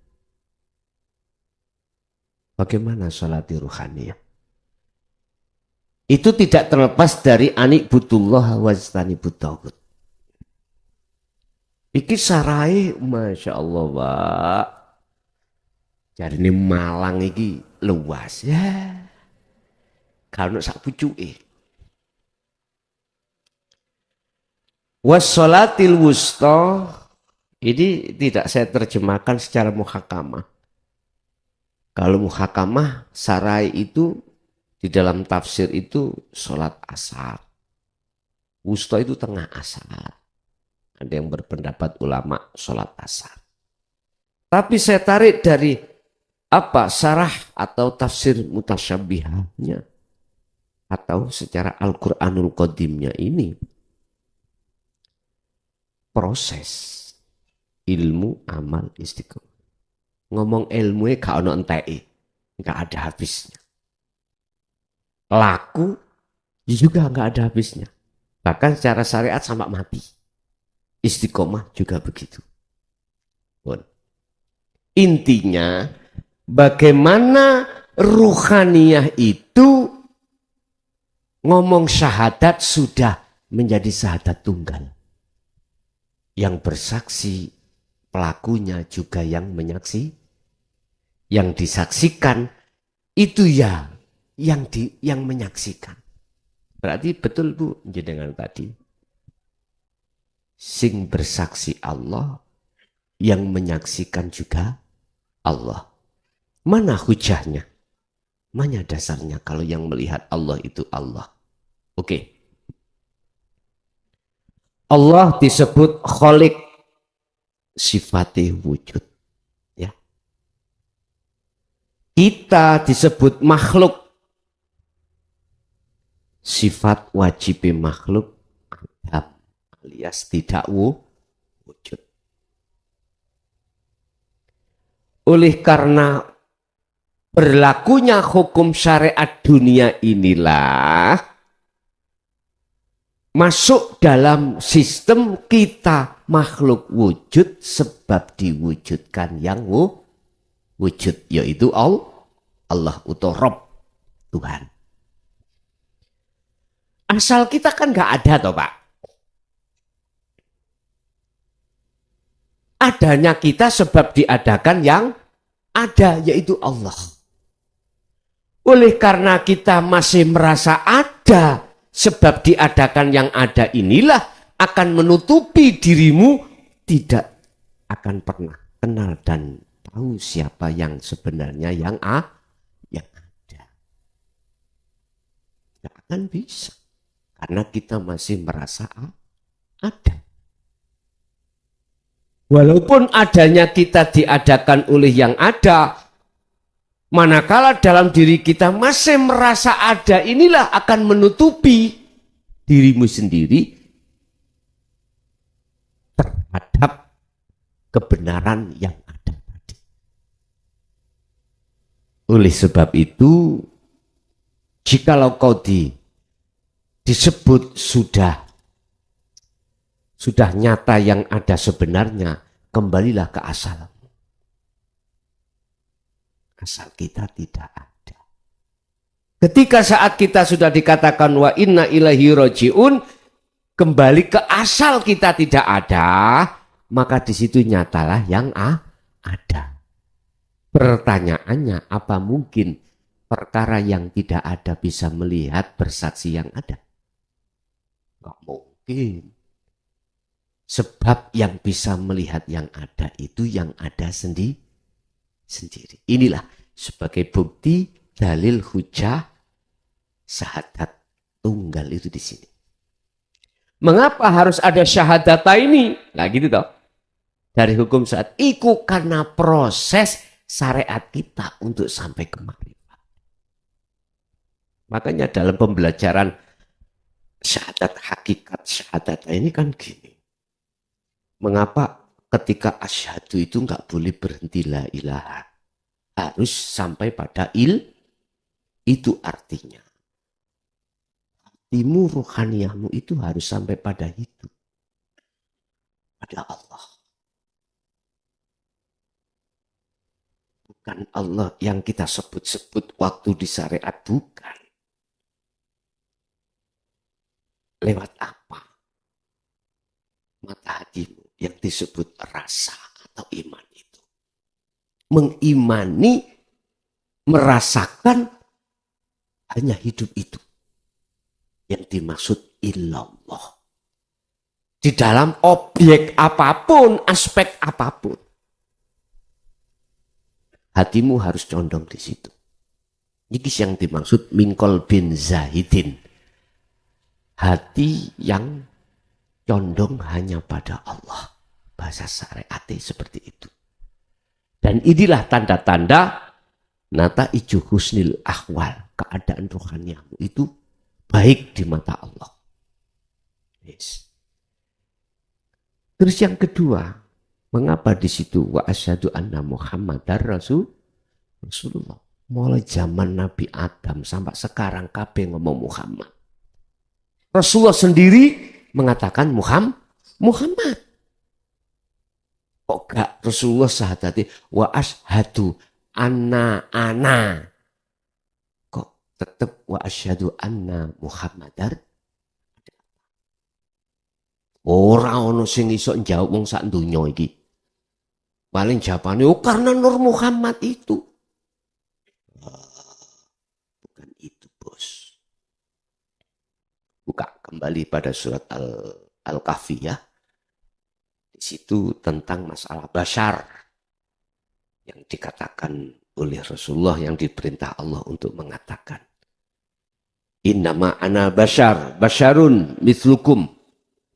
Speaker 2: Bagaimana sholati ruhaniyah? Itu tidak terlepas dari anik butullah wastani butawud. Iki sarai, Masya Allah Pak. Jadi ini Malang iki luas ya. Kalau nak sak pucuke. Wassolatil wusta ini tidak saya terjemahkan secara muhakamah. Kalau muhakamah sarai itu di dalam tafsir itu sholat asar. Wusta itu tengah asar. Ada yang berpendapat ulama sholat asar. Tapi saya tarik dari apa sarah atau tafsir mutasyabihahnya atau secara Al-Quranul Qadimnya ini proses ilmu amal istiqomah. Ngomong ilmu gak ono enteke, gak ada habisnya. Laku juga gak ada habisnya. Bahkan secara syariat sampai mati. Istiqomah juga begitu. Bon. Intinya bagaimana ruhaniyah itu ngomong syahadat sudah menjadi syahadat tunggal. Yang bersaksi pelakunya juga yang menyaksi, yang disaksikan itu ya yang menyaksikan. Berarti betul Bu jenengan tadi. Sing bersaksi Allah, yang menyaksikan juga Allah. Mana hujahnya? Mana dasarnya kalau yang melihat Allah itu Allah? Oke. Allah disebut Khaliq, sifatnya wujud. Ya. Kita disebut makhluk, sifat wajib makhluk adab alias tidak wujud. Oleh karena berlakunya hukum syariat dunia inilah masuk dalam sistem kita makhluk wujud sebab diwujudkan yang wujud, yaitu Allah atau Rabb, Tuhan. Asal kita kan nggak ada toh Pak. Adanya kita sebab diadakan yang ada, yaitu Allah. Oleh karena kita masih merasa ada sebab diadakan yang ada inilah akan menutupi dirimu, tidak akan pernah kenal dan tahu siapa yang sebenarnya yang ada. Tidak akan bisa. Karena kita masih merasa ada. Walaupun adanya kita diadakan oleh yang ada, manakala dalam diri kita masih merasa ada, inilah akan menutupi dirimu sendiri terhadap kebenaran yang ada tadi. Oleh sebab itu, jikalau kau disebut sudah nyata yang ada sebenarnya, kembalilah ke asal. Asal kita tidak ada. Ketika saat kita sudah dikatakan wa inna ilaihi rajiun, kembali ke asal kita tidak ada, maka di situ nyatalah yang ada. Pertanyaannya, apa mungkin perkara yang tidak ada bisa melihat bersaksi yang ada? Enggak mungkin. Sebab yang bisa melihat yang ada itu yang ada sendiri. Inilah sebagai bukti dalil hujah syahadat tunggal itu di sini. Mengapa harus ada syahadata ini? Nah gitu toh. Dari hukum syariat itu karena proses syariat kita untuk sampai ke makrifat. Makanya dalam pembelajaran syahadat hakikat syahadat ini kan gini. Mengapa ketika asyhadu itu enggak boleh berhenti la ilaha? Harus sampai pada itu artinya. Hatimu, ruhaniyahmu itu harus sampai pada itu. Pada Allah. Bukan Allah yang kita sebut-sebut waktu di syariat, bukan. Lewat apa? Mata hatimu yang disebut rasa atau iman itu. Mengimani, merasakan hanya hidup itu. Yang dimaksud illallah. Di dalam objek apapun, aspek apapun. Hatimu harus condong di situ. Ini yang dimaksud minkol bin zahidin. Hati yang condong hanya pada Allah. Bahasa syariatnya seperti itu. Dan inilah tanda-tanda nata iju husnil ahwal. Keadaan rohaniamu itu baik di mata Allah. Yes. Terus yang kedua, mengapa di situ wa asyhadu anna Muhammadar Rasulullah. Mulai zaman Nabi Adam sampai sekarang kabeh ngomong Muhammad. Rasulullah sendiri mengatakan Muhammad. Kok gak Rasulullah sahadati wa ashadu ana. Kok tetap wa asyhadu anna Muhammadar? Ora ono sing iso njawab wong sak donya iki. Paling jawabane karena Nur Muhammad itu. Bukan itu, Bos. Buka kembali pada surat Al-Kahfi ya. Di situ tentang masalah basyar yang dikatakan oleh Rasulullah, yang diperintah Allah untuk mengatakan innama ana basyarun mithlukum.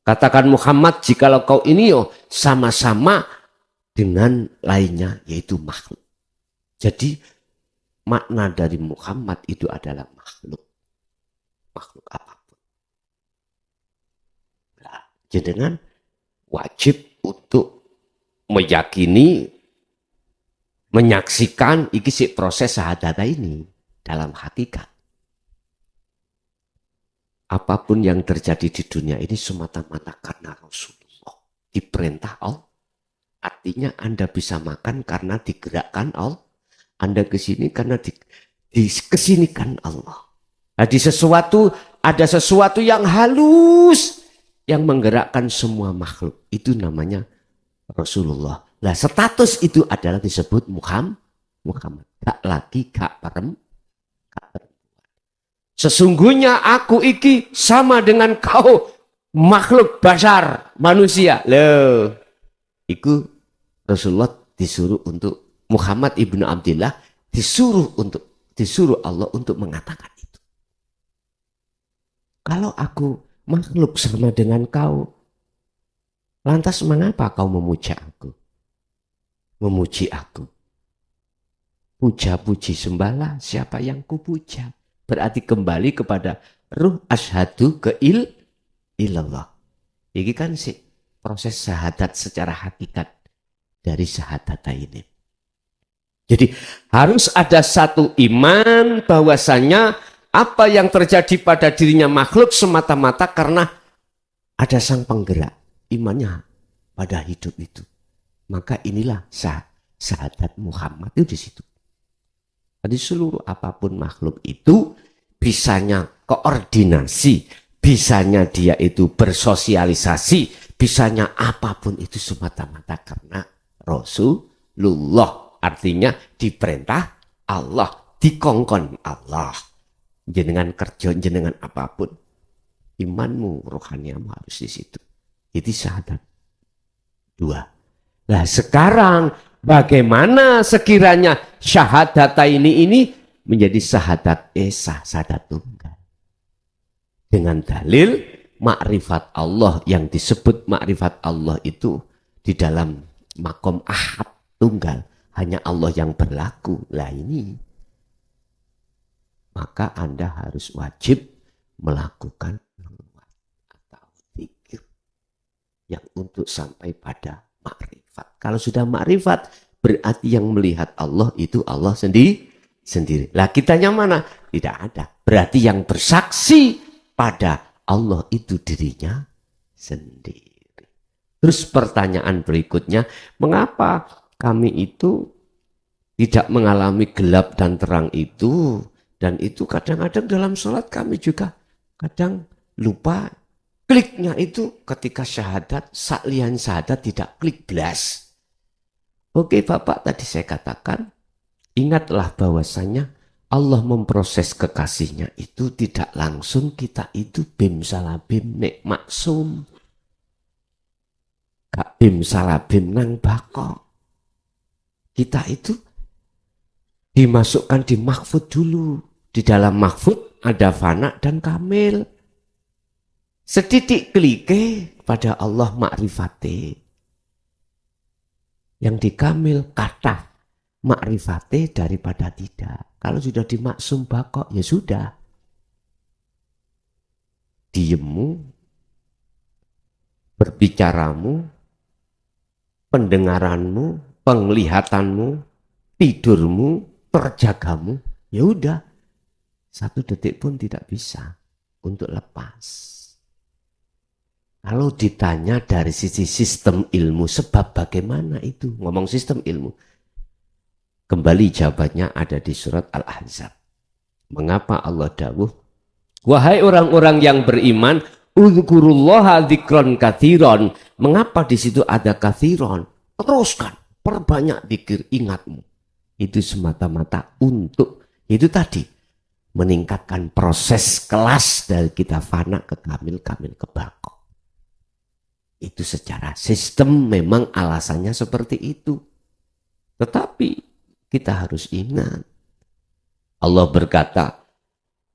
Speaker 2: Katakan Muhammad, jikalau kau ini sama-sama dengan lainnya, yaitu makhluk. Jadi makna dari Muhammad itu adalah makhluk. Makhluk apapun. Nah, jenengan wajib untuk meyakini, menyaksikan iki sih proses syahadat ini dalam hakikat. Apapun yang terjadi di dunia ini semata-mata karena Rasulullah. Diperintah Allah. Artinya Anda bisa makan karena digerakkan Allah. Anda ke sini karena kesinikan Allah. Ada sesuatu yang halus yang menggerakkan semua makhluk. Itu namanya Rasulullah. Nah, status itu adalah disebut Muhammad. Gak lagi gak perempuan. Sesungguhnya aku iki sama dengan kau, makhluk basyar, manusia. Loh, itu Rasulullah disuruh untuk, Muhammad ibnu Abdillah disuruh Allah untuk mengatakan itu. Kalau aku makhluk sama dengan kau, lantas mengapa kau memuja aku? Memuji aku. Puja-puji sembahlah siapa yang kupuja. Berarti kembali kepada ruh asyhadu ke ilallah. Ini kan sih proses syahadat secara hakikat dari syahadat ini. Jadi harus ada satu iman bahwasanya apa yang terjadi pada dirinya makhluk semata-mata karena ada sang penggerak imannya pada hidup itu. Maka inilah syahadat Muhammad itu di situ. Jadi seluruh apapun makhluk itu bisanya koordinasi, bisanya dia itu bersosialisasi, bisanya apapun itu semata-mata karena Rasulullah. Artinya diperintah Allah, dikongkon Allah. Jenengan kerja, jenengan apapun, imanmu, rohaniamu harus di situ. Itu syahadat. 2. Nah sekarang bagaimana sekiranya syahadat ini menjadi syahadat esa, syahadat tunggal. Dengan dalil makrifat Allah, yang disebut makrifat Allah itu di dalam makom ahad tunggal. Hanya Allah yang berlaku. Lah ini. Maka Anda harus wajib melakukan atau zikir yang untuk sampai pada makrifat. Kalau sudah makrifat, berarti yang melihat Allah itu Allah sendiri. Lah kitanya mana? Tidak ada. Berarti yang bersaksi pada Allah itu dirinya sendiri. Terus pertanyaan berikutnya, mengapa kami itu tidak mengalami gelap dan terang itu? Dan itu kadang-kadang dalam sholat kami juga kadang lupa kliknya itu ketika syahadat, saklian syahadat tidak klik blas. Oke Bapak, tadi saya katakan, ingatlah bahwasanya Allah memproses kekasihnya itu tidak langsung kita itu bim salabim nek maksum. Gak bim salabim nang bakok. Kita itu dimasukkan di mahfud dulu. Di dalam mahfud ada fana dan kamil. Setitik klike pada Allah makrifate. Yang dikamil kata makrifate daripada tidak. Kalau sudah dimaksum bakok ya sudah. Diemmu, berbicaramu, pendengaranmu, penglihatanmu, tidurmu, terjagamu, ya udah. 1 detik pun tidak bisa untuk lepas. Kalau ditanya dari sisi sistem ilmu, sebab bagaimana itu? Ngomong sistem ilmu. Kembali jawabannya ada di surat Al-Ahzab. Mengapa Allah dawuh, wahai orang-orang yang beriman, udzkurullaha dzikron katsiron. Mengapa di situ ada katsiron? Teruskan, perbanyak zikir, ingatmu. Itu semata-mata untuk itu tadi, meningkatkan proses kelas dari kita fana ke kamil, kamil ke baqo. Itu secara sistem memang alasannya seperti itu. Tetapi kita harus ingat, Allah berkata,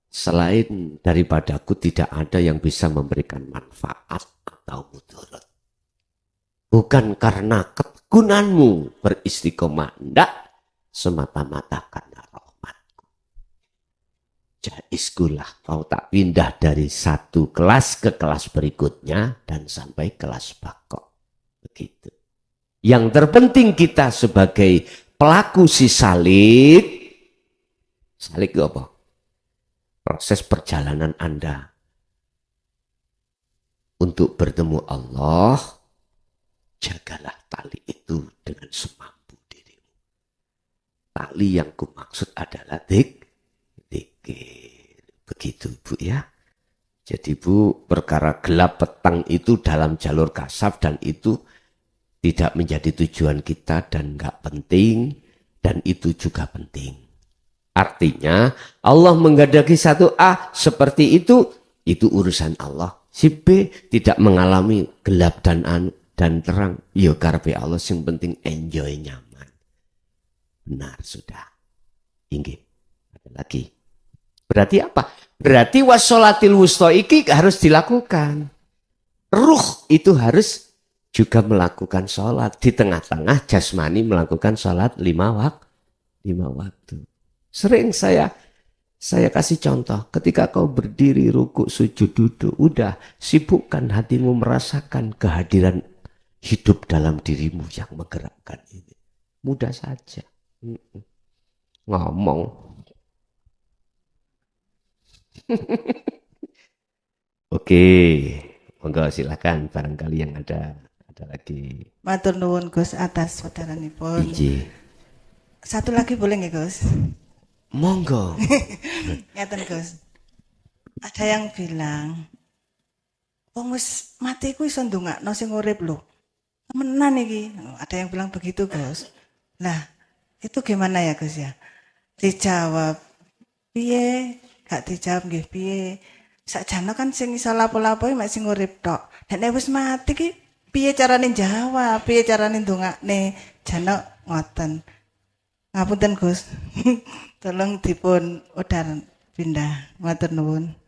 Speaker 2: selain daripadaku tidak ada yang bisa memberikan manfaat atau mudarat. Bukan karena ketekunanmu beristiqomah, tidak, semata-mata karena rahmatku. Jaizkulah kau tak pindah dari satu kelas ke kelas berikutnya dan sampai kelas baqo. Begitu. Yang terpenting kita sebagai pelaku si salik itu apa? Proses perjalanan Anda untuk bertemu Allah, jagalah tali itu dengan semampu dirimu. Tali yang kumaksud adalah zikir. Begitu Bu ya. Jadi Bu, perkara gelap petang itu dalam jalur kasaf dan itu tidak menjadi tujuan kita dan enggak penting, dan itu juga penting. Artinya Allah menghendaki satu A seperti itu urusan Allah. Si B tidak mengalami gelap dan terang. Ya karepe Allah, yang penting enjoy, nyaman. Benar sudah. Inggih. Ada lagi. Berarti apa? Berarti wassolatil wusta iki harus dilakukan. Ruh itu harus juga melakukan sholat. Di tengah-tengah jasmani melakukan sholat 5 waktu. Sering saya kasih contoh. Ketika kau berdiri, rukuk, sujud, duduk. Udah sibukkan hatimu merasakan kehadiran hidup dalam dirimu yang menggerakkan ini. Mudah saja. Ngomong. Oke. Monggo silakan barangkali yang ada lagi.
Speaker 1: Matur nuwun Gus atas saudaranipun.
Speaker 2: Iji.
Speaker 1: Satu lagi boleh nggak Gus?
Speaker 2: Monggo.
Speaker 1: Ngeten Gus. Ada yang bilang, wong wis mati ku iso ndongakno sing urip lho. Temenan iki. Ada yang bilang begitu Gus. Nah, itu gimana ya Gus ya? Dijawab piye? Gak dijawab nggih piye? Sakjane kan sing iso lapo-lapo mek sing urip tok. Dan nek wis mati ki piye carane jawab? Piye carane ndongakne? Jane ngoten. Ngapunten Gus. Tolong dipun udar pindah. Matur nuwun.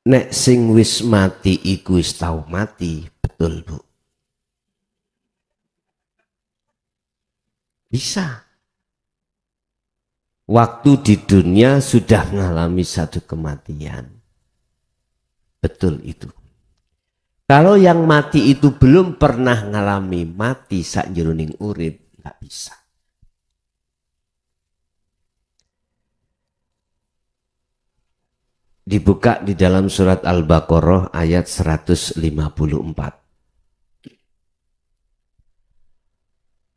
Speaker 2: Nek sing wis mati iku wis tau mati, betul Bu. Bisa. Waktu di dunia sudah mengalami satu kematian. Betul itu. Kalau yang mati itu belum pernah ngalami mati sak jeroning urip, nggak bisa. Dibuka di dalam surat Al-Baqarah ayat 154.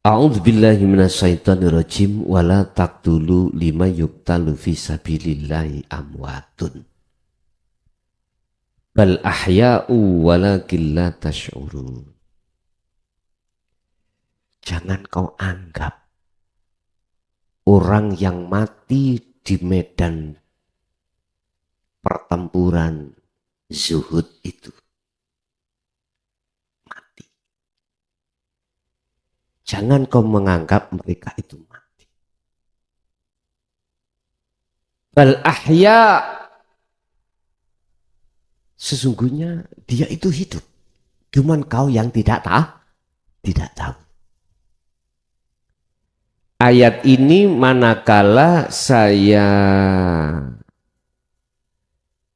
Speaker 2: A'udzubillahi minasyaitonirrajim wala taqtulu lima yuqtalu fi sabilillahi amwatun bal ahya'u walakin la tash'urun. Jangan kau anggap orang yang mati di medan pertempuran zuhud itu mati. Jangan kau menganggap mereka itu mati. Bal ahya, sesungguhnya dia itu hidup. Cuman kau yang tidak tahu. Ayat ini manakala saya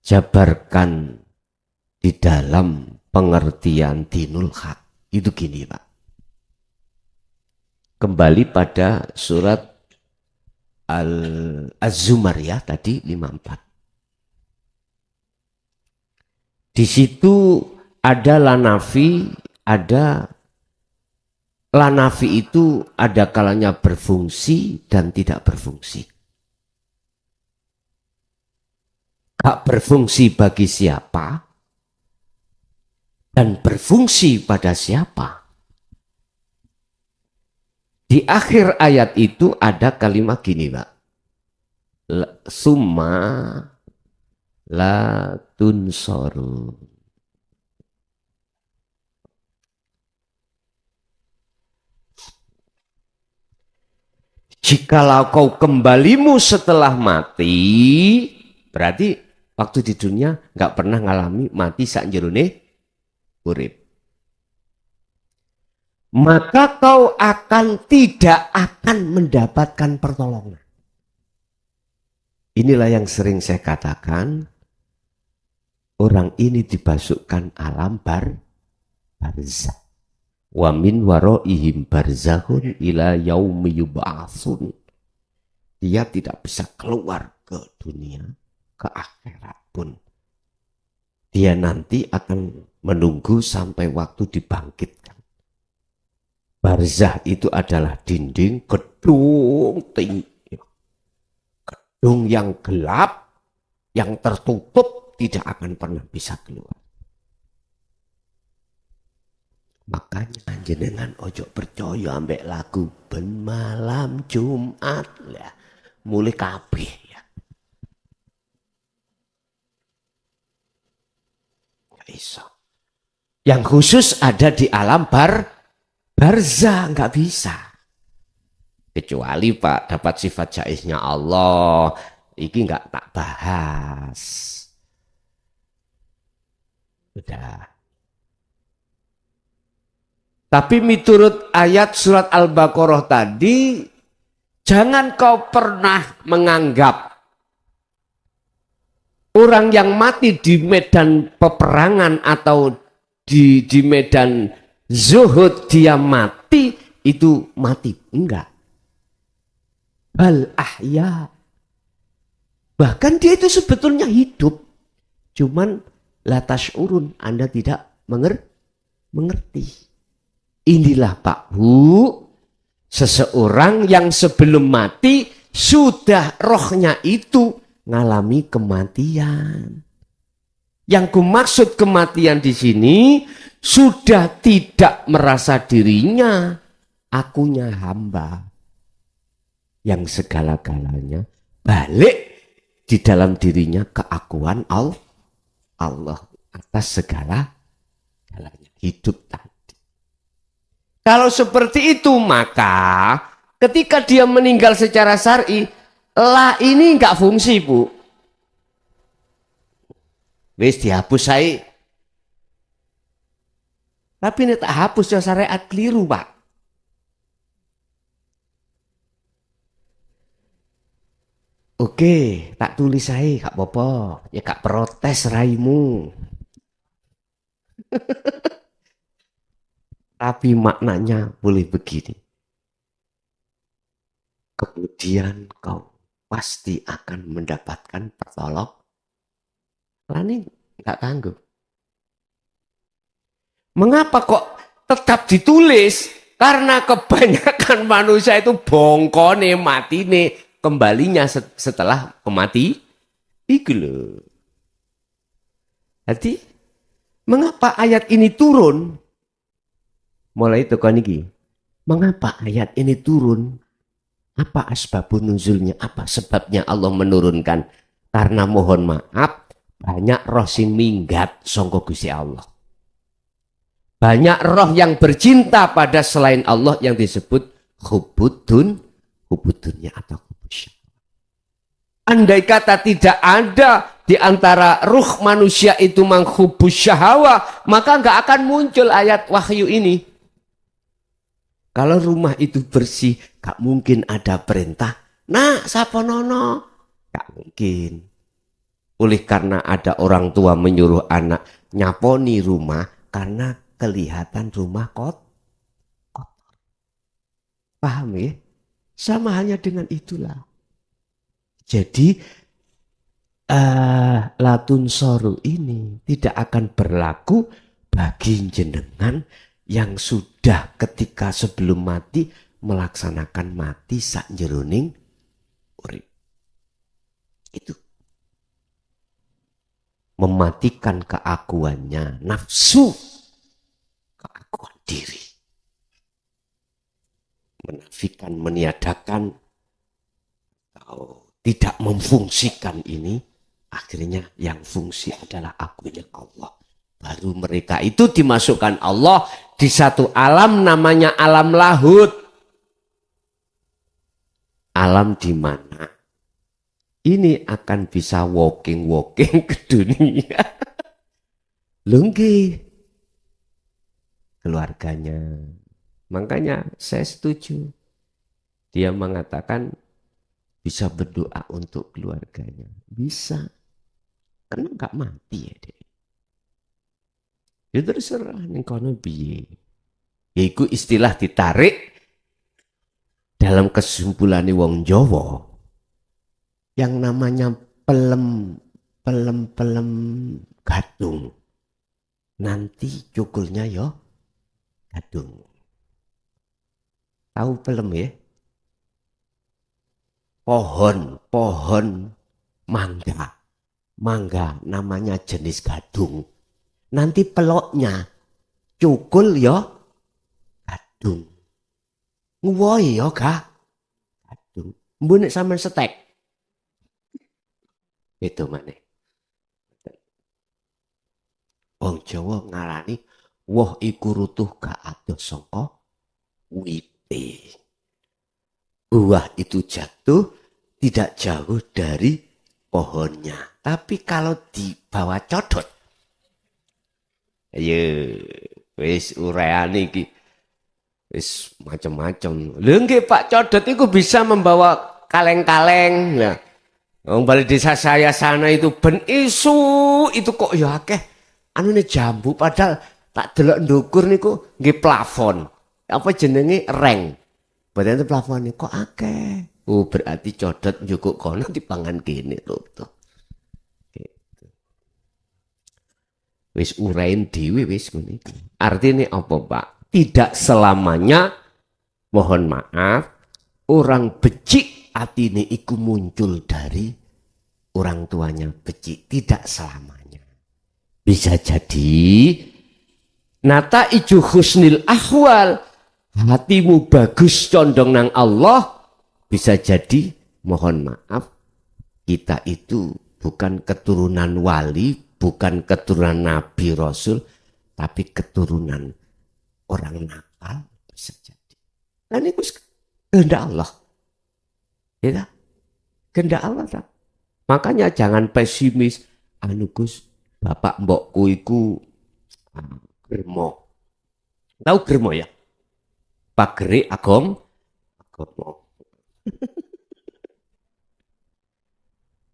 Speaker 2: jabarkan di dalam pengertian dinul haq. Itu gini Pak. Kembali pada surat Az-Zumar ya tadi 54. Di situ ada lanafi, ada lanafi itu ada kalanya berfungsi dan tidak berfungsi. Hak berfungsi bagi siapa dan berfungsi pada siapa. Di akhir ayat itu ada kalimat gini Pak. Summa la tunsoru. Jikalau kau kembalimu setelah mati, berarti waktu di dunia nggak pernah ngalami mati sak jerone urip. Maka kau tidak akan mendapatkan pertolongan. Inilah yang sering saya katakan, orang ini dimasukkan alam barzakh. Wa min waraihim barzakhun ila yaumi yub'atsun. Dia tidak bisa keluar ke dunia, ke akhirat pun. Dia nanti akan menunggu sampai waktu dibangkitkan. Barzakh itu adalah dinding gedung tinggi. Gedung yang gelap, yang tertutup, tidak akan pernah bisa keluar. Makanya jenengan ojo percaya ambek lagu ben malam Jumat lah. Mulai kabeh ya. Gak iso. Yang khusus ada di alam barzakh nggak bisa. Kecuali Pak dapat sifat jaiznya Allah. Iki nggak tak bahas. Udah. Tapi miturut ayat surat Al-Baqarah tadi, jangan kau pernah menganggap orang yang mati di medan peperangan atau di medan zuhud dia mati, itu mati. Enggak. Bal ahya. Bahkan dia itu sebetulnya hidup. Cuman la tash'urun, Anda tidak mengerti. Inilah Pak Bu, seseorang yang sebelum mati sudah rohnya itu ngalami kematian. Yang kumaksud kematian di sini sudah tidak merasa dirinya akunya hamba yang segala-galanya, balik di dalam dirinya keakuan Allah atas segala-galanya, hidup tadi. Kalau seperti itu, maka ketika dia meninggal secara syar'i, lah ini nggak fungsi Bu. Wis dihapus saya. Tapi ini tak hapus ya syariat keliru Pak. Oke, tak tulis saya, gak apa-apa. Ya gak protes raimu. Tapi maknanya boleh begini. Kemudian kau pasti akan mendapatkan pertolongan. Ini gak tangguh. Mengapa kok tetap ditulis? Karena kebanyakan manusia itu bongkone matine kembalinya setelah kemati. Iku loh. Jadi mengapa ayat ini turun? Mulai itu kan ini. Mengapa ayat ini turun? Apa asbabun nuzulnya? Apa sebabnya Allah menurunkan? Karena mohon maaf, banyak roh sing minggat sangka Gusti Allah. Banyak roh yang bercinta pada selain Allah yang disebut hubbud dunya atau hubbud syahwat. Andai kata tidak ada di antara ruh manusia itu menghubbus syahwat, maka nggak akan muncul ayat wahyu ini. Kalau rumah itu bersih, gak mungkin ada perintah. Nah, sapa nono? Gak mungkin. Oleh karena ada orang tua menyuruh anak nyaponi rumah karena kelihatan rumah kotor. Paham ya? Sama halnya dengan itulah. Jadi latun soru ini tidak akan berlaku bagi jenengan yang sudah ketika sebelum mati melaksanakan mati sak jeroning urip. Itu mematikan keakuannya, nafsu, keakuan diri. Menafikan, meniadakan, atau tidak memfungsikan ini, akhirnya yang fungsi adalah akunya Allah. Baru mereka itu dimasukkan Allah di satu alam namanya alam lahut. Alam di mana ini akan bisa walking ke dunia. Lungki keluarganya. Makanya saya setuju. Dia mengatakan bisa berdoa untuk keluarganya. Bisa. Karena nggak mati ya deh. Ya terserah ning kono piye. Yaiku istilah ditarik dalam kesimpulan wong Jawa. Yang namanya pelem gadung. Nanti cukulnya yo gadung. Tahu pelem ya? Pohon mangga namanya jenis gadung. Nanti peloknya cukul ya gadung. Nguwoi ya gadung. Mbune sampean setek. Itu mana? Wong Jawa ngarani woh iku rutuh gak adoh saka wite. Buah itu jatuh tidak jauh dari pohonnya. Tapi kalau dibawa codot, ayo wis ureane iki wis macam-macam. Lho nggih Pak Codot itu bisa membawa kaleng-kaleng. Nah, wong balik desa saya sana itu ben isu itu kok ya akeh anune jambu padahal tak delok ndukur niku nggih plafon. Apa jenenge reng. Berarti plafon kok akeh. Oh berarti Codot njukuk kono dipangan kene lho to. Wis urain dhewe wis ngene iki. Artine apa, Pak? Tidak selamanya, mohon maaf, orang becik atine iku muncul dari orang tuanya becik. Tidak selamanya. Bisa jadi nata ijo husnil ahwal, hatimu bagus condong nang Allah. Bisa jadi, mohon maaf, kita itu bukan keturunan wali, bukan keturunan Nabi Rasul, tapi keturunan orang nakal bisa jadi. Dan itu kehendak Allah. Ya, kehendak Allah. Tak? Makanya jangan pesimis. Anu Gus, bapak mbokku iku germo. Tahu germo ya? Pagere agom.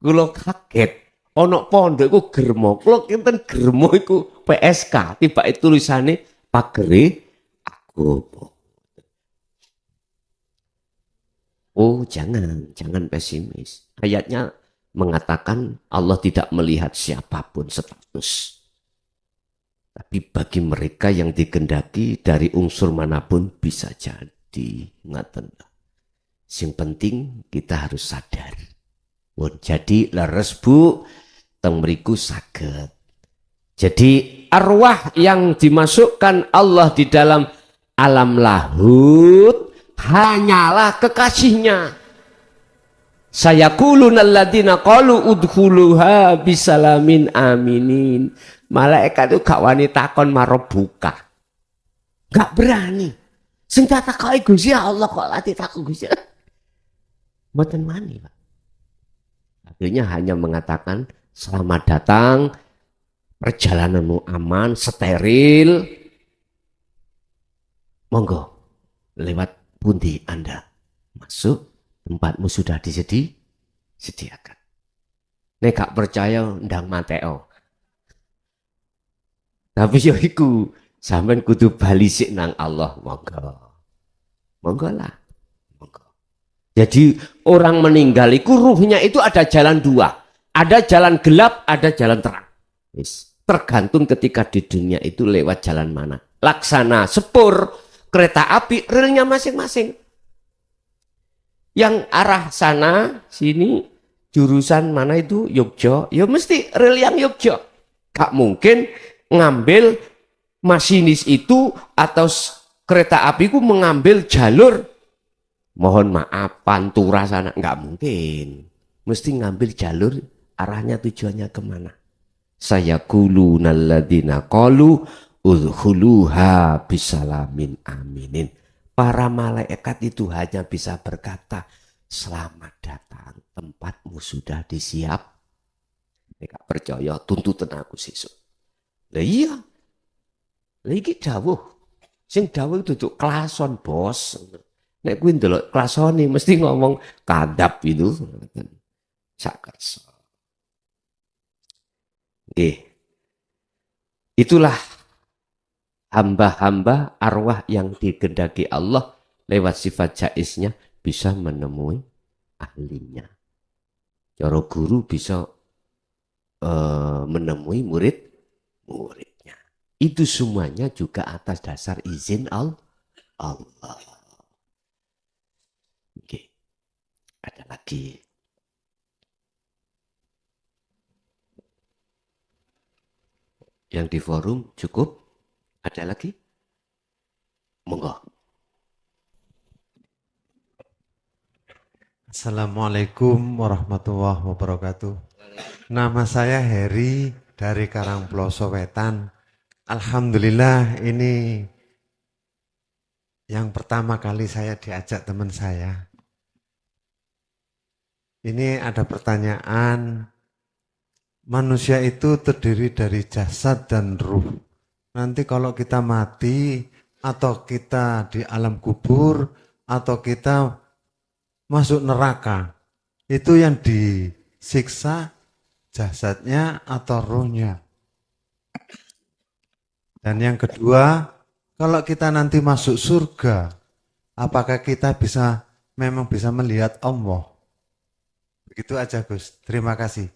Speaker 2: Kulo kaget. Ono pondok iku germo. Kulo kinten germo iku PSK. Tiba tulisane pagere agama. Oh jangan pesimis. Ayatnya mengatakan Allah tidak melihat siapapun status. Tapi bagi mereka yang dikehendaki dari unsur manapun bisa jadi. Ngaten. Yang penting kita harus sadar. Jadi leres Bu, teng mriku saged. Jadi arwah yang dimasukkan Allah di dalam alam lahut hanyalah kekasihnya. Sayaquluna alladziina qalu udkhuluha bisalamin aminin. Malaikat itu gak wani takon marobuka. Gak berani. Sing takoki Gusti Allah kok lati takon Gusti. Mboten wani, Pak. Akhirnya hanya mengatakan selamat datang, perjalananmu aman, steril. Monggo, lewat pundi Anda masuk, tempatmu sudah disediakan. Nek gak percaya ndang mateo. Tapi yo iku sampean kudu bali sik nang Allah, monggo. Monggo lah. Monggo. Jadi orang meninggal itu ruhnya itu ada jalan dua. Ada jalan gelap, ada jalan terang. Tergantung ketika di dunia itu lewat jalan mana. Laksana sepur, kereta api, relnya masing-masing. Yang arah sana, sini, jurusan mana itu Yogyo, ya mesti rel yang Yogyo. Gak mungkin ngambil masinis itu atau kereta api ku mengambil jalur mohon maaf Pantura sana, nggak mungkin. Mesti ngambil jalur arahnya tujuannya kemana. Saya kulu naladina qalu udkhuluha bisalamin aminin. Para malaikat itu hanya bisa berkata, selamat datang, tempatmu sudah disiap. Nek percaya tuntutan aku sesuk. Lah iya. Lah iki dawuh. Sing dawuh duduk klason, Bos. Nek kuwi ndelok klasone mesti ngomong kadap itu. Sak kersa. Nggih. Itulah hamba-hamba arwah yang digendaki Allah lewat sifat jaiznya bisa menemui ahlinya. Cara guru bisa menemui muridnya. Itu semuanya juga atas dasar izin Allah. Oke. Ada lagi. Yang di forum cukup? Ada lagi? Monggo.
Speaker 6: Assalamualaikum warahmatullahi wabarakatuh. Nama saya Heri dari Karangploso Wetan. Alhamdulillah ini yang pertama kali saya diajak teman saya. Ini ada pertanyaan, manusia itu terdiri dari jasad dan ruh. Nanti kalau kita mati atau kita di alam kubur atau kita masuk neraka, itu yang disiksa jasadnya atau ruhnya. Dan yang kedua, kalau kita nanti masuk surga, apakah kita memang bisa melihat Allah? Begitu aja Gus, terima kasih.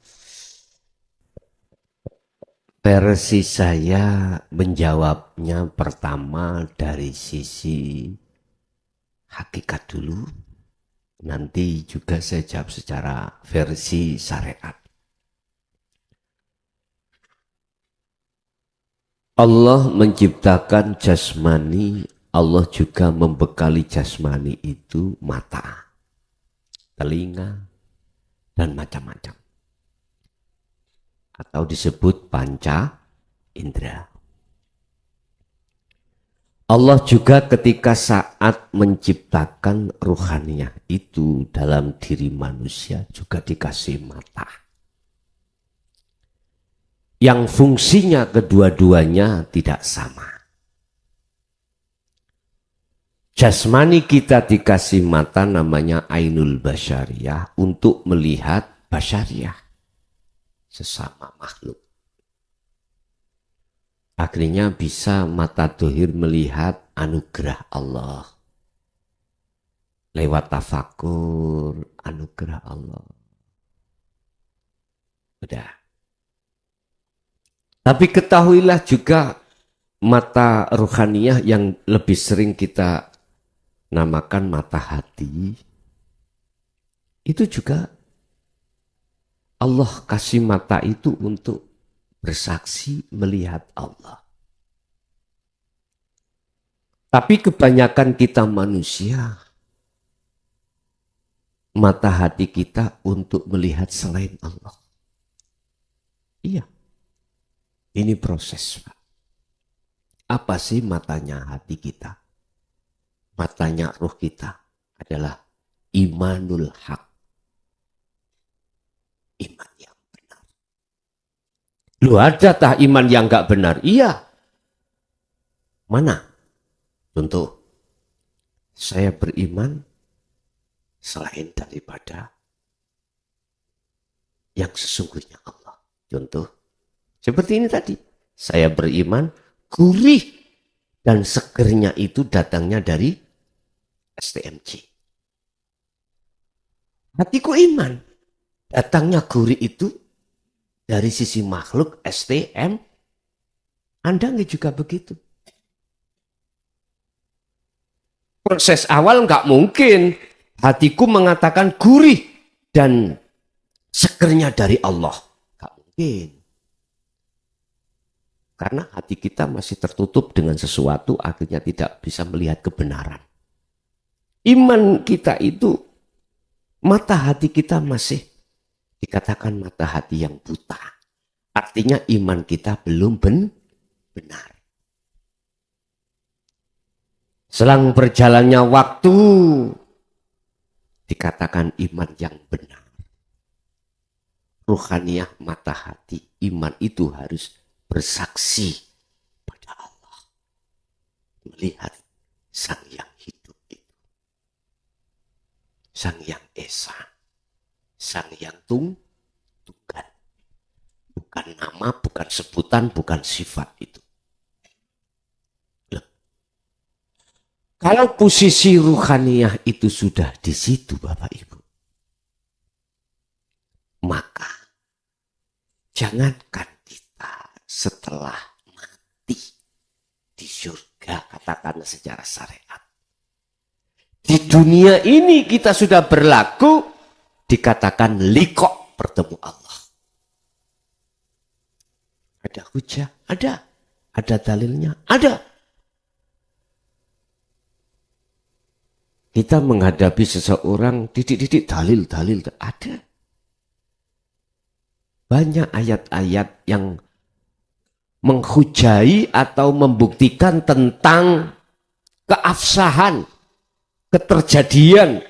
Speaker 2: Versi saya menjawabnya pertama dari sisi hakikat dulu. Nanti juga saya jawab secara versi syariat. Allah menciptakan jasmani, Allah juga membekali jasmani itu mata, telinga, dan macam-macam. Atau disebut panca indera. Allah juga ketika saat menciptakan ruhaniyah itu dalam diri manusia juga dikasih mata. Yang fungsinya kedua-duanya tidak sama. Jasmani kita dikasih mata namanya ainul basyariyah untuk melihat basyariyah. Sesama makhluk. Akhirnya bisa mata dohir melihat anugerah Allah. Lewat tafakur anugerah Allah. Udah. Tapi ketahuilah juga mata ruhaniyah yang lebih sering kita namakan mata hati. Itu juga Allah kasih mata itu untuk bersaksi melihat Allah. Tapi kebanyakan kita manusia, mata hati kita untuk melihat selain Allah. Iya, ini proses. Apa sih matanya hati kita? Matanya ruh kita adalah imanul haq. Iman yang benar. Lu ada tah iman yang enggak benar? Iya. Mana? Contoh, saya beriman selain daripada yang sesungguhnya Allah. Contoh, seperti ini tadi. Saya beriman, gurih dan segernya itu datangnya dari STMJ. Hatiku iman, datangnya gurih itu dari sisi makhluk STM. Anda nggak juga begitu. Proses awal nggak mungkin hatiku mengatakan gurih dan segernya dari Allah. Nggak mungkin. Karena hati kita masih tertutup dengan sesuatu, akhirnya tidak bisa melihat kebenaran. Iman kita itu, mata hati kita masih dikatakan mata hati yang buta. Artinya iman kita belum benar. Selang berjalannya waktu, dikatakan iman yang benar. Ruhaniyah mata hati, iman itu harus bersaksi pada Allah. Melihat Sang Yang hidup itu. Sang Yang Esa. Sang Yang tunggal. Bukan nama, bukan sebutan, bukan sifat itu. Loh. Kalau posisi ruhaniyah itu sudah di situ Bapak Ibu, maka jangankan kita setelah mati di surga, katakan secara syariat, di dunia ini kita sudah berlaku, dikatakan liqo, bertemu Allah. Ada hujah? Ada. Ada dalilnya? Ada. Kita menghadapi seseorang, didik-didik dalil, ada. Banyak ayat-ayat yang menghujai atau membuktikan tentang keabsahan, keterjadian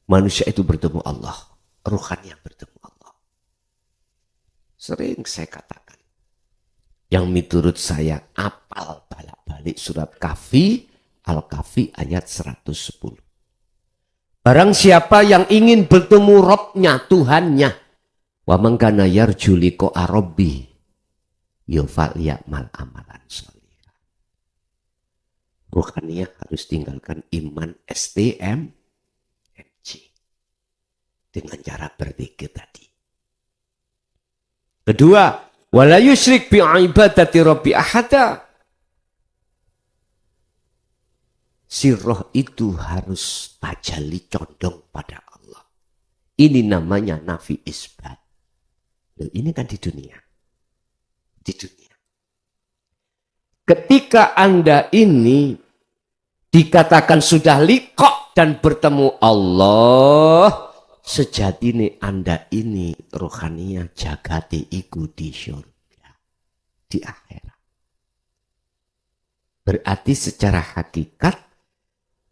Speaker 2: manusia itu bertemu Allah, ruhannya bertemu Allah. Sering saya katakan, yang menurut saya apal balik surat Kahfi, Al-Kahfi ayat 110. Barang siapa yang ingin bertemu Robnya, Tuhannya, wa man kana yarju liqa'a rabbi yafal ya'mal amalan shalihah. Ruhaniyah harus tinggalkan iman STM MG dengan cara berzikir tadi. Kedua, wala yusyrik bi ibadati rabbi ahada. Si roh itu harus tajalli condong pada Allah. Ini namanya nafi isbat. Loh, ini kan di dunia. Di dunia. Ketika Anda ini dikatakan sudah liqo dan bertemu Allah, sejatine Anda ini rohaninya jagate iku di surga, di akhirat. Berarti secara hakikat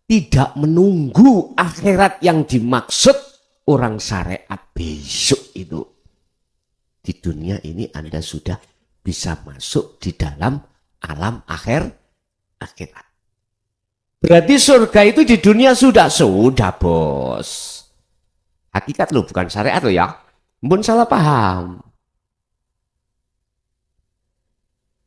Speaker 2: tidak menunggu akhirat yang dimaksud orang syariat besok itu. Di dunia ini Anda sudah bisa masuk di dalam alam akhirat. Berarti surga itu di dunia sudah bos. Hakikat loh, bukan syariat loh ya. Mungkin salah paham.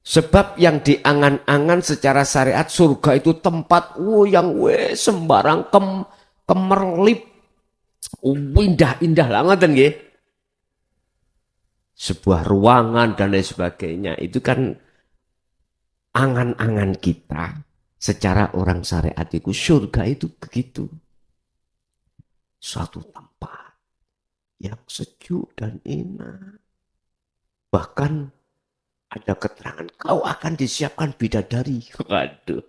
Speaker 2: Sebab yang diangan-angan secara syariat surga itu tempat yang sembarang kemerlip, indah-indah banget kan nggih. Sebuah ruangan dan lain sebagainya itu kan angan-angan kita secara orang syariat itu surga itu begitu. Suatu tempat yang sejuk dan enak. Bahkan ada keterangan, kau akan disiapkan bidadari. Waduh.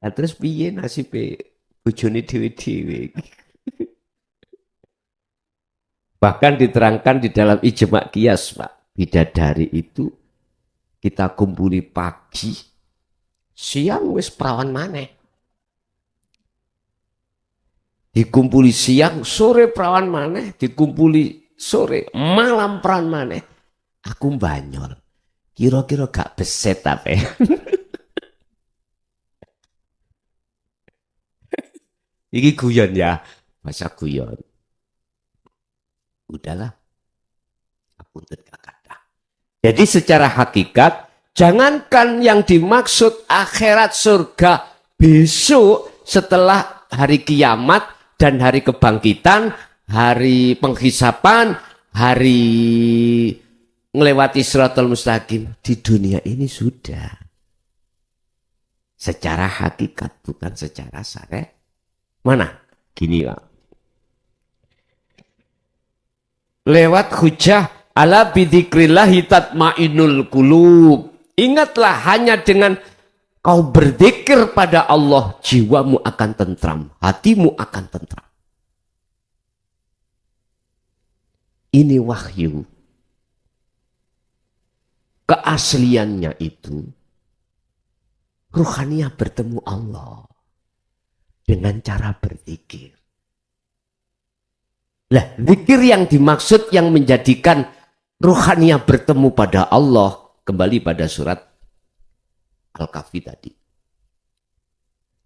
Speaker 2: Nah, terus piye nasibe bojone dhewe-dhewe. Bahkan diterangkan di dalam ijma' qiyas, Pak. Bidadari itu kita kumpuli pagi, siang wis perawan maneh. Dikumpuli siang, sore perawan maneh, dikumpuli sore, malam perawan maneh. Aku banyol, kira-kira gak beset apa? Iki guyon ya, masa guyon. Udahlah. Apunten kakak. Jadi secara hakikat, jangankan yang dimaksud akhirat surga besok setelah hari kiamat dan hari kebangkitan, hari penghisapan, hari ngelewati Shiratal Mustaqim. Di dunia ini sudah. Secara hakikat, bukan secara syariat. Mana? Gini Pak. Lewat hujah ala bidzikrillahi tatmainul qulub. Ingatlah hanya dengan kau berzikir pada Allah, jiwamu akan tentram, hatimu akan tentram. Ini wahyu. Keasliannya itu ruhaniyah bertemu Allah dengan cara berzikir. Lah, zikir yang dimaksud yang menjadikan ruhaniyah bertemu pada Allah, kembali pada surat Al-Kahfi tadi.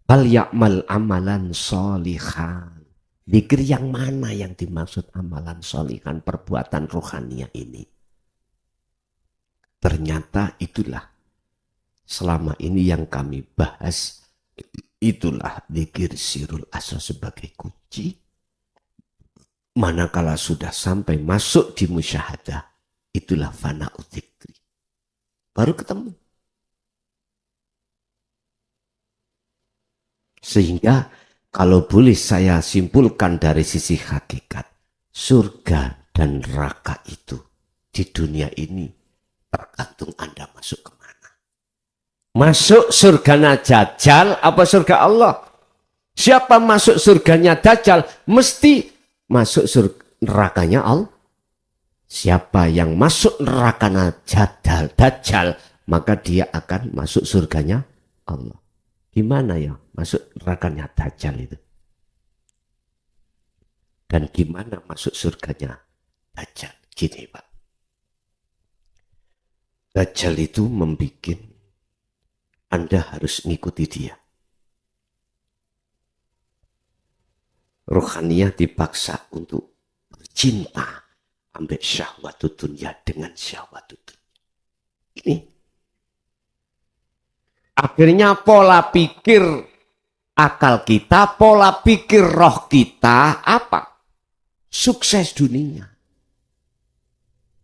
Speaker 2: Fal ya'mal amalan sholihan. Zikir yang mana yang dimaksud amalan sholihan, perbuatan ruhaniyah ini? Ternyata itulah selama ini yang kami bahas, itulah zikir sirul asrar sebagai kunci. Manakala sudah sampai masuk di musyahadah, itulah fana'u dzikri. Baru ketemu. Sehingga kalau boleh saya simpulkan dari sisi hakikat, surga dan neraka itu di dunia ini tergantung Anda masuk kemana. Masuk surganya Dajjal apa surga Allah? Siapa masuk surganya Dajjal mesti masuk surga nerakanya Allah. Siapa yang masuk nerakanya Dajjal, maka dia akan masuk surganya Allah. Gimana ya masuk nerakanya Dajjal itu? Dan gimana masuk surganya Dajjal? Gini Pak. Dajjal itu membuat Anda harus mengikuti dia. Ruhaniyah dipaksa untuk bercinta ambek syahwatut dunya dengan syahwatut dunya. Ini akhirnya pola pikir akal kita, pola pikir roh kita apa? Sukses dunia.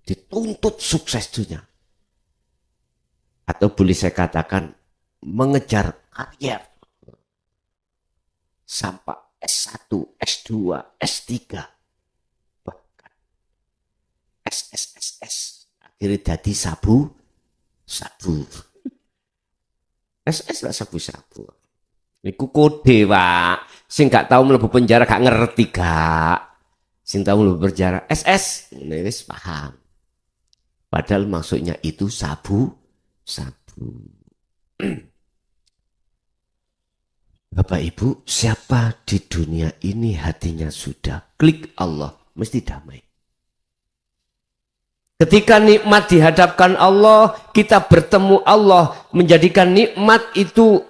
Speaker 2: Dituntut sukses dunia. Atau boleh saya katakan mengejar karier sampai S1, S2, S3, bahkan SSSS. Akhirnya jadi sabu. SS lah sabu-sabu. Iku kode Pak. Sing gak tahu mlebu penjara gak ngerti gak. Sing tahu mlebu penjara SS. Ini wis paham. Padahal maksudnya itu sabu. Bapak Ibu, siapa di dunia ini hatinya sudah klik Allah, mesti damai. Ketika nikmat dihadapkan Allah, kita bertemu Allah, menjadikan nikmat itu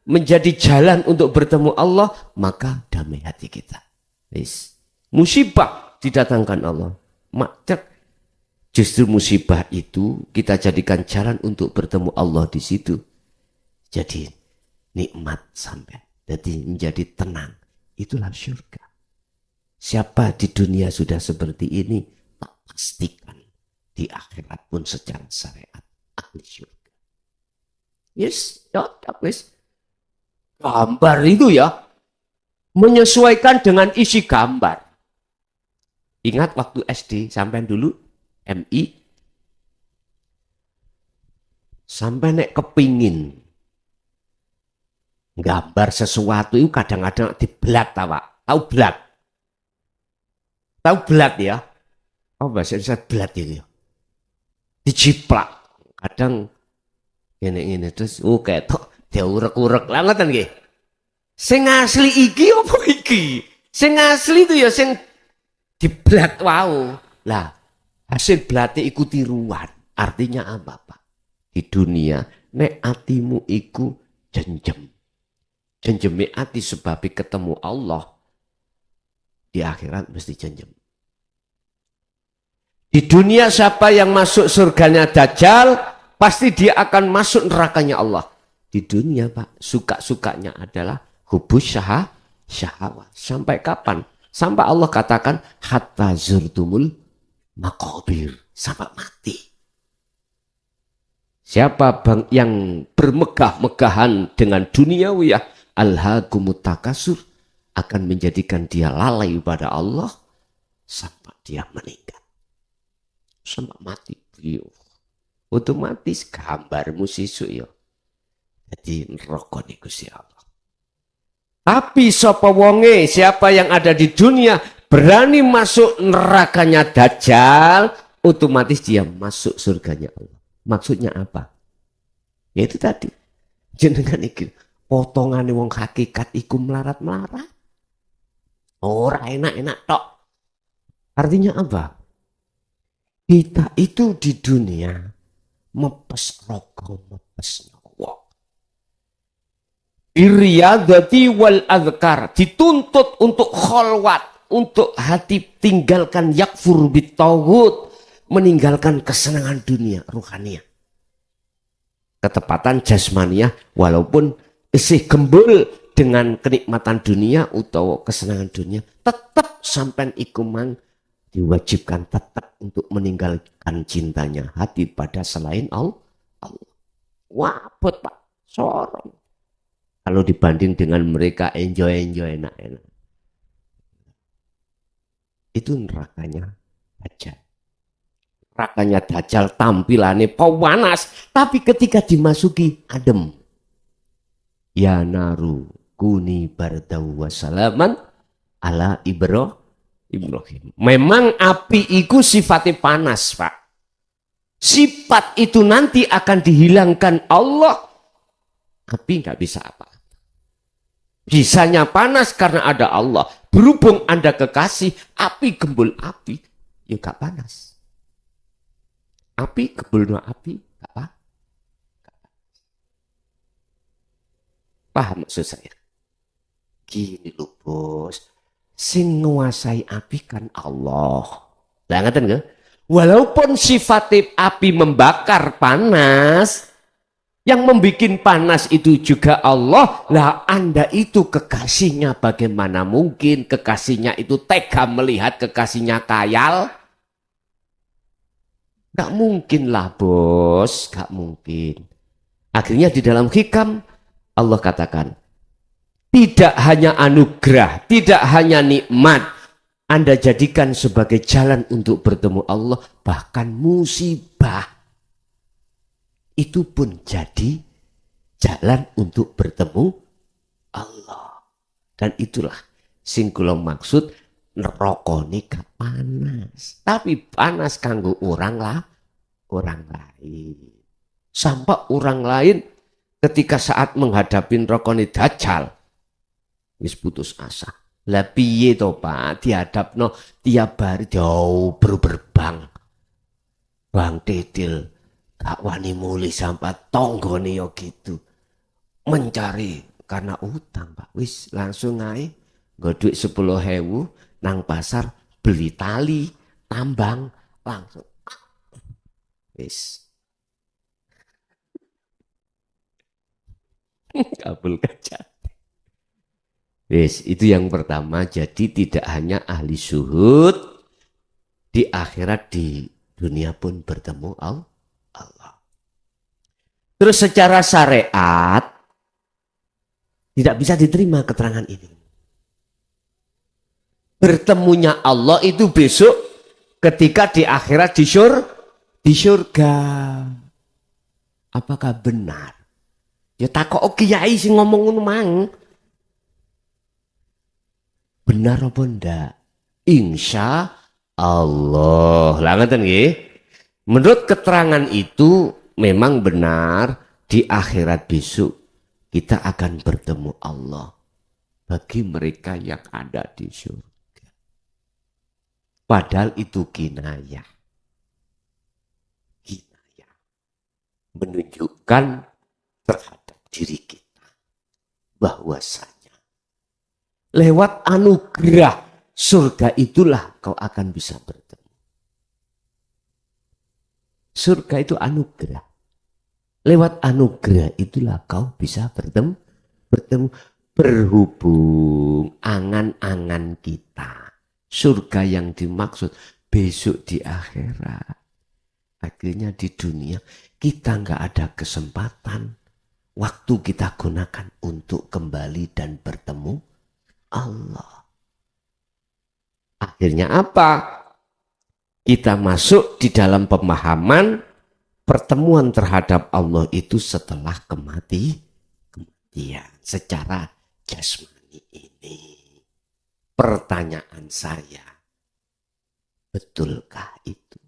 Speaker 2: menjadi jalan untuk bertemu Allah, maka damai hati kita. Musibah didatangkan Allah. Justru musibah itu kita jadikan jalan untuk bertemu Allah di situ. Jadi nikmat sampai. Jadi menjadi tenang. Itulah syurga. Siapa di dunia sudah seperti ini, tak pastikan di akhirat pun secara syariat ahli syurga. Yes, wis. Gambar itu ya menyesuaikan dengan isi gambar. Ingat waktu SD sampai dulu MI sampai nek kepingin gambar sesuatu itu kadang-kadang diblat Pak. Tahu blat? Tahu blat ya? Oh bahasa Indonesia blat itu ya. Dijiplak. Kadang ini terus kayak tok diurek-urek lah ngoten nggih. Sing asli iki apa iki? Sing asli itu ya sing diblat wau. Lah, hasil blate iku tiruan. Artinya apa, Pak? Di dunia nek atimu iku jenjem. Jenjeme ati sebab ketemu Allah, di akhirat mesti jenjem. Di dunia siapa yang masuk surganya Dajjal, pasti dia akan masuk nerakanya Allah. Di dunia Pak, suka-sukanya adalah hubus syahwat. Sampai kapan? Sampai Allah katakan, hatta zurtumul maqabir. Sampai mati. Siapa yang bermegah-megahan dengan duniawiyah, alhaakumut takasur, akan menjadikan dia lalai pada Allah sampai dia meninggal. Sampai mati. Otomatis gambarmu sisuk ya. Jadi neraka niku Gusti Allah. Tapi sapa wonge, siapa yang ada di dunia berani masuk nerakanya Dajjal, otomatis dia masuk surganya Allah. Maksudnya apa? Ya itu tadi. Jenengan iki potongane wong hakikat iku melarat-melarat. Ora enak-enak tok. Artinya apa? Kita itu di dunia mepes rokok, mepes nyawa. Iriyadati wal adhkar, dituntut untuk kholwat, untuk hati tinggalkan yakfur bitawud, meninggalkan kesenangan dunia ruhaniyah. Ketepatan jasmaniah walaupun isih gembul dengan kenikmatan dunia atau kesenangan dunia, tetap sampai ikuman diwajibkan tetap untuk meninggalkan cintanya hati pada selain Allah. Wabot Pak, sorong. Kalau dibanding dengan mereka enjoy enak-enak. Itu nerakanya Dajjal. Nerakanya Dajjal tampilannya panas, tapi ketika dimasuki adem. Ya naru kuni bardau wassalaman ala Ibrahim. Memang api itu sifatnya panas, Pak. Sifat itu nanti akan dihilangkan Allah. Api nggak bisa apa. Bisanya panas karena ada Allah. Berhubung Anda kekasih, api gembul api, ya nggak panas. Api gembul api, nggak apa. Paham maksud saya? Gini loh bos. Sing nguasai api kan Allah. Lah ngaten nggih? Walaupun sifat api membakar panas, yang membuat panas itu juga Allah. Lah Anda itu kekasihnya, bagaimana mungkin kekasihnya itu tega melihat kekasihnya kayal? Gak mungkin lah bos, gak mungkin. Akhirnya di dalam hikam Allah katakan, tidak hanya anugerah, tidak hanya nikmat Anda jadikan sebagai jalan untuk bertemu Allah, bahkan musibah itu pun jadi jalan untuk bertemu Allah. Dan itulah sing kula maksud neraka nika panas, tapi panas kanggo orang lain. Sampai orang lain ketika saat menghadapi neraka Dajjal wis putus asa. Lah piye to Pak, dihadapno tiap hari jauh berbang. Bang Titil gak wani muli sampai tonggone yo gitu. Mencari karena utang Pak. Wis langsung ae nggo dhuwit 10.000 nang pasar beli tali, tambang, langsung. Wis. Kabul kaca. Yes, itu yang pertama. Jadi tidak hanya ahli syuhud, di akhirat di dunia pun bertemu Allah. Terus secara syariat tidak bisa diterima keterangan ini. Bertemunya Allah itu besok ketika di akhirat di surga. Apakah benar? Ya takok kiai sing ngomong ngono mang. Benar apa ndak? Insya Allah. Lah ngoten nggih. Menurut keterangan itu memang benar di akhirat besok kita akan bertemu Allah bagi mereka yang ada di surga. Padahal itu kinayah. Kinayah. Menunjukkan terhadap diri kita bahwasanya lewat anugerah surga itulah kau akan bisa bertemu. Surga itu anugerah. Lewat anugerah itulah kau bisa bertemu berhubung angan-angan kita. Surga yang dimaksud besok di akhirat. Akhirnya di dunia kita nggak ada kesempatan. Waktu kita gunakan untuk kembali dan bertemu Allah. Akhirnya apa? Kita masuk di dalam pemahaman pertemuan terhadap Allah itu setelah kematian secara jasmani ini. Pertanyaan saya, betulkah itu?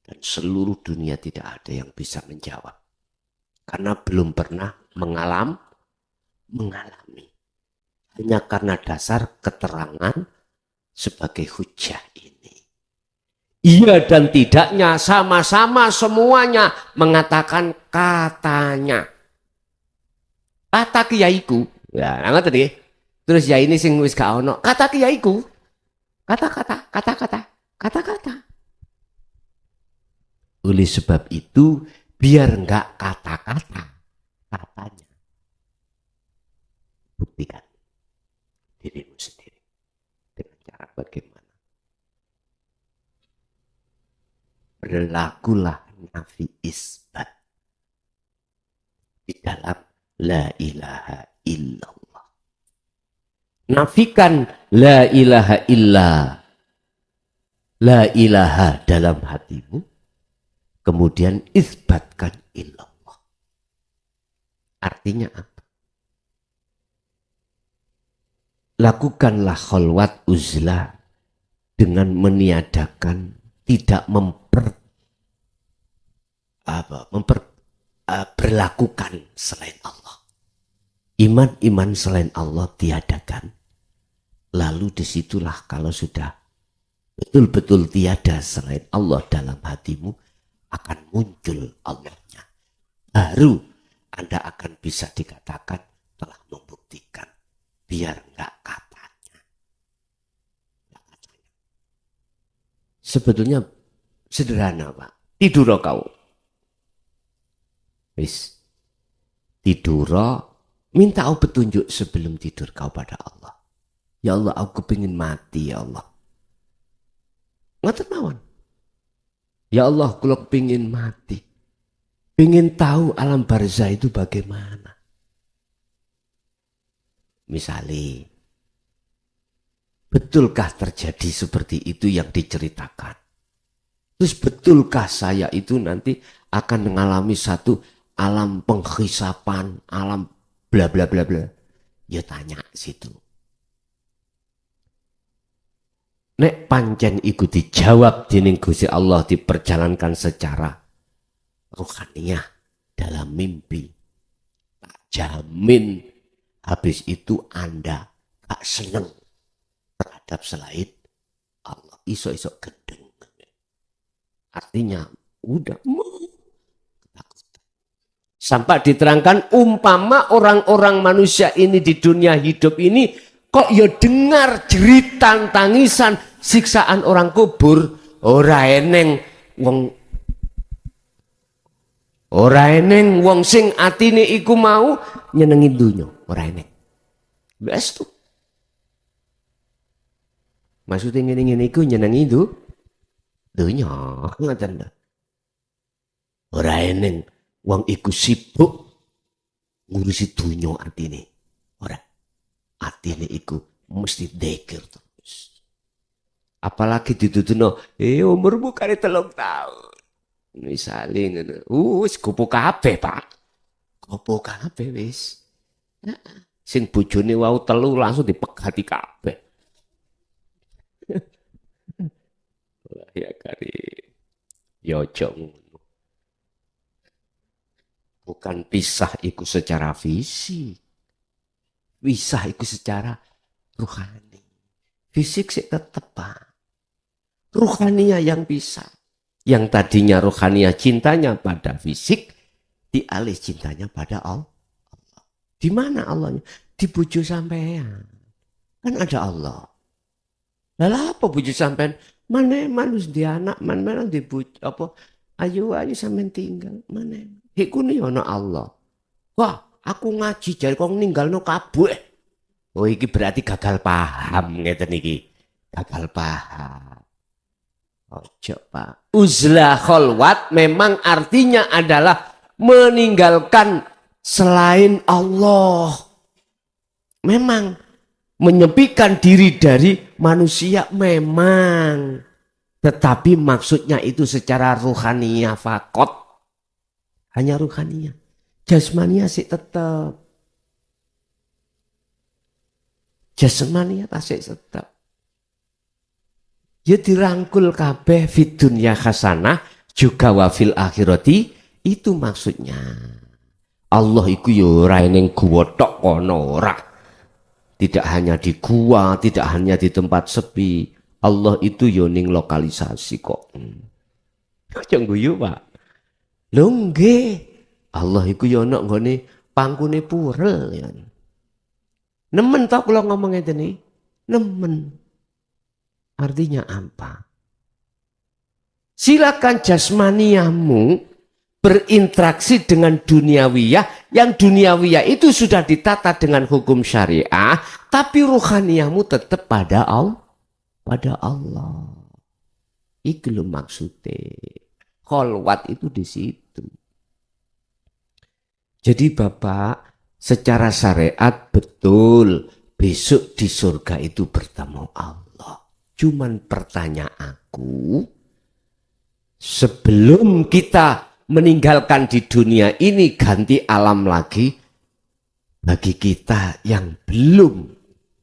Speaker 2: Dan seluruh dunia tidak ada yang bisa menjawab. Karena belum pernah mengalami. Hanya karena dasar keterangan sebagai hujah ini. Iya dan tidaknya sama-sama semuanya mengatakan katanya. Kata kiaiku. Ya, ngerti nggih. Terus ya ini sing wis gak ono. Kata kiaiku. Kata-kata. Oleh sebab itu biar enggak kata-kata, katanya. Buktikan dirimu sendiri dengan cara bagaimana. Berlakulah nafi isbat di dalam la ilaha illallah. Nafikan la ilaha illa, la ilaha dalam hatimu. Kemudian isbatkan illallah. Artinya apa? Lakukanlah khalwat uzlah dengan meniadakan, tidak berlakukan selain Allah. Iman-iman selain Allah tiadakan. Lalu disitulah kalau sudah betul-betul tiada selain Allah dalam hatimu, akan muncul Allahnya. Baru Anda akan bisa dikatakan telah membuktikan. Biar enggak katanya. Sebetulnya sederhana, Pak. Tidur kau. Wis. Tidur, minta petunjuk sebelum tidur kau pada Allah. Ya Allah, aku pengen mati ya Allah. Ngoten mawon. Ya Allah, kalau pengen mati, pengen tahu alam barzah itu bagaimana. Misalnya, betulkah terjadi seperti itu yang diceritakan? Terus betulkah saya itu nanti akan mengalami satu alam penghisapan, alam bla bla bla bla? Ya tanya situ. Nek pancen iku dijawab dening Gusti Allah, diperjalankan secara ruhaniyah dalam mimpi. Tak jamin habis itu Anda gak seneng terhadap selain Allah. Iso-iso gedeng. Artinya udah sampai diterangkan umpama orang-orang manusia ini di dunia hidup ini kok ya dengar jeritan tangisan siksaan orang kubur, ora eneng wong sing atine iku mau nyenengi dunya, ora eneng. Wes tuh. Maksudnya ngene-ngene iku nyenengi dunya, ngoten lho. Ora eneng wong iku sibuk ngurusi dunya atine. Ora. Atine iku mesti dzikir terus. Apalagi dituduhno, umurmu kare 3 tahun. Misale ngono. Wis gopo kabeh, Pak. Gopo kabeh wis. Sing bojone wau 3 langsung dipegati kabeh. Ya kari. Ya aja ngono. Bukan pisah iku secara fisik. Pisah iku secara ruhani. Fisik sih tetep, Pak. Ruhania yang bisa. Yang tadinya ruhania cintanya pada fisik, dialih cintanya pada Allah. Di mana Allahnya? Di bojo sampean. Kan ada Allah. Lah apa bojo sampean Mana manus dia anak, mana di apa? Ayo sampean tinggal. Mana? Iku ni ana Allah. Wah, aku ngaji jare kok ninggalno kabeh. Oh iki berarti gagal paham ngeten iki. Gagal paham. Ojo Pak. Uzlah kholwat memang artinya adalah meninggalkan selain Allah. Memang menyepikan diri dari manusia memang. Tetapi maksudnya itu secara ruhaniyah fakot. Hanya ruhaniyah. Jasmania sih tetap. Jasmania tasik tetap. Ya dirangkul kabeh fid dunya hasanah juga wa fil akhirati itu maksudnya. Allah iku yo ora ning guwa tok kono ora. Tidak hanya di gua, tidak hanya di tempat sepi. Allah itu yo ning lokalisasi kok. Aja guyu, Pak. Lho nggih. Allah iku yo ana nggone pangkune purel ya. Nemen tok kula ngomong ngeten iki. Nemen. Artinya apa? Silakan jasmaniamu berinteraksi dengan duniawiyah, yang duniawiyah itu sudah ditata dengan hukum syariah, tapi ruhaniyahmu tetap pada Allah. Pada Allah. Itu loh maksudnya. Kholwat itu di situ. Jadi Bapak, secara syariat betul besok di surga itu bertemu Allah. Cuman pertanyaanku, sebelum kita meninggalkan di dunia ini ganti alam lagi, bagi kita yang belum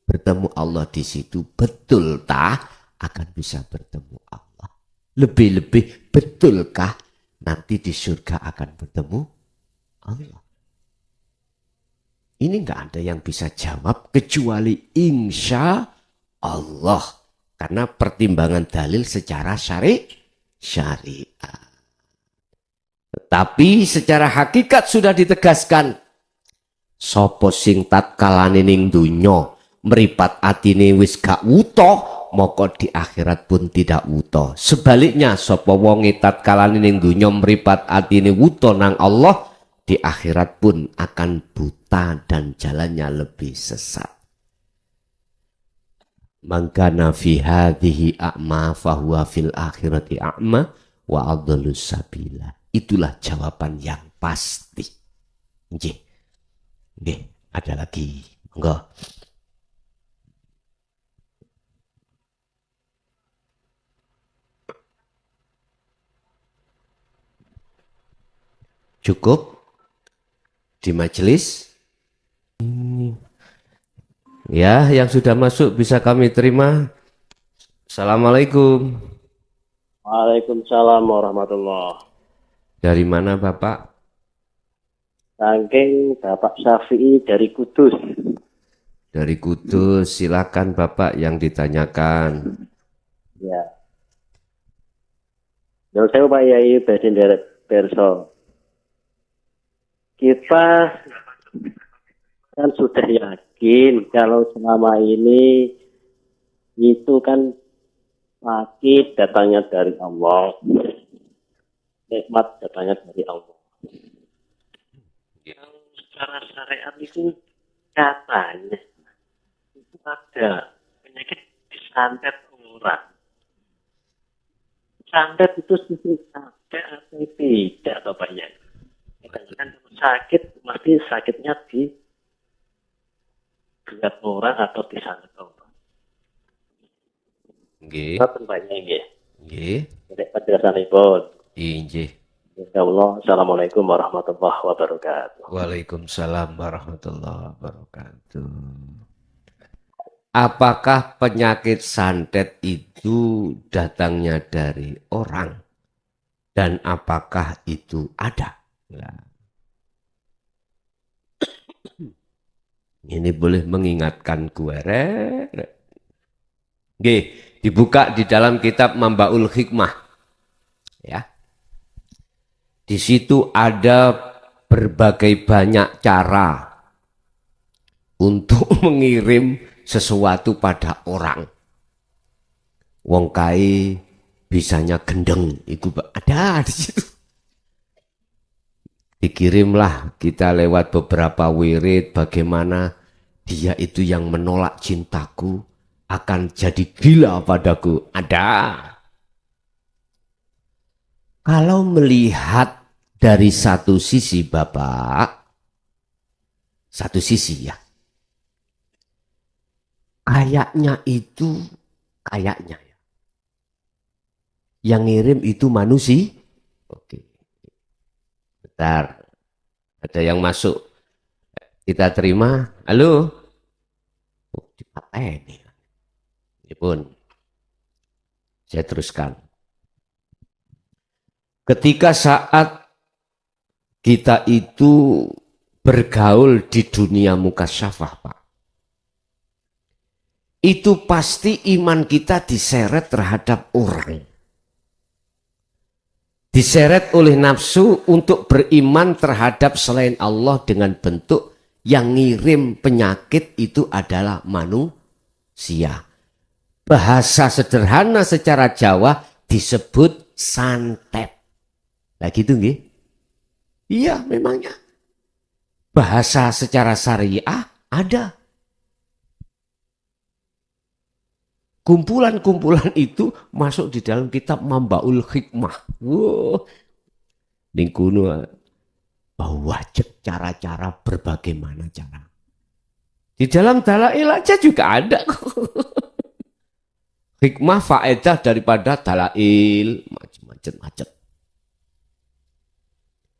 Speaker 2: bertemu Allah di situ, betul tak akan bisa bertemu Allah? Lebih-lebih betulkah nanti di surga akan bertemu Allah? Ini nggak ada yang bisa jawab kecuali insya Allah. Karena pertimbangan dalil secara syariat. Tetapi secara hakikat sudah ditegaskan. Sopo sing tatkalane ning donya mripat atine wis gak wuta, moko di akhirat pun tidak wuta. Sebaliknya sopo wong tatkalane ning donya mripat atine wuta nang Allah, di akhirat pun akan buta dan jalannya lebih sesat. Mangkana fi hadhihi a'ma fahuwa fil akhirati a'ma wa adallus sabila. Itulah jawaban yang pasti. Nggih. Nggih, ada lagi. Monggo. Cukup di majelis? Ya, yang sudah masuk bisa kami terima. Assalamualaikum.
Speaker 7: Waalaikumsalam warahmatullahi.
Speaker 2: Dari mana Bapak?
Speaker 7: Saking Bapak Syafi'i dari Kudus.
Speaker 2: Dari Kudus, silakan Bapak yang ditanyakan.
Speaker 7: Ya. Dan saya Pak Yai Basin Perso. Kita kan sudah yakin kalau selama ini itu kan sakit datangnya dari Allah, nikmat datangnya dari Allah. Yang secara syariat itu katanya itu ada penyakit disantet orang. Santet itu ada atau tidak atau banyak? Kan sakit mesti sakitnya di berat orang atau disantet orang.
Speaker 2: Nggih.
Speaker 7: Apa banyak nggih?
Speaker 2: Nggih.
Speaker 7: Jadi penjelasanipun.
Speaker 2: Nggih.
Speaker 7: Insyaallah. Assalamualaikum warahmatullahi wabarakatuh.
Speaker 2: Waalaikumsalam warahmatullahi wabarakatuh. Apakah penyakit santet itu datangnya dari orang? Dan apakah itu ada? Nah. Ini boleh mengingatkan gue. Nggih, dibuka di dalam kitab Mambaul Hikmah. Ya. Di situ ada berbagai banyak cara untuk mengirim sesuatu pada orang. wong kae bisanya gendeng, itu ada di situ. Dikirimlah kita lewat beberapa wirid bagaimana dia itu yang menolak cintaku akan jadi gila padaku. Ada. Kalau melihat dari satu sisi Bapak, satu sisi ya, kayaknya ya, yang ngirim itu manusia. Oke. Bentar, ada yang masuk. Kita terima. Halo. Oh, dipateni. Ini pun. Saya teruskan. Ketika saat kita itu bergaul di dunia mukasyafah, Pak, itu pasti iman kita diseret terhadap orang. Diseret oleh nafsu untuk beriman terhadap selain Allah dengan bentuk yang ngirim penyakit itu adalah manusia. Bahasa sederhana secara Jawa disebut santet. Nah gitu nggih? Iya memangnya. Bahasa secara syariah ada. Kumpulan-kumpulan itu masuk di dalam kitab Mambaul Hikmah. Wow. Ning kuno wajib cara-cara berbagai mana cara. Di dalam dalail aja juga ada. Hikmah faedah daripada dalail macam-macam.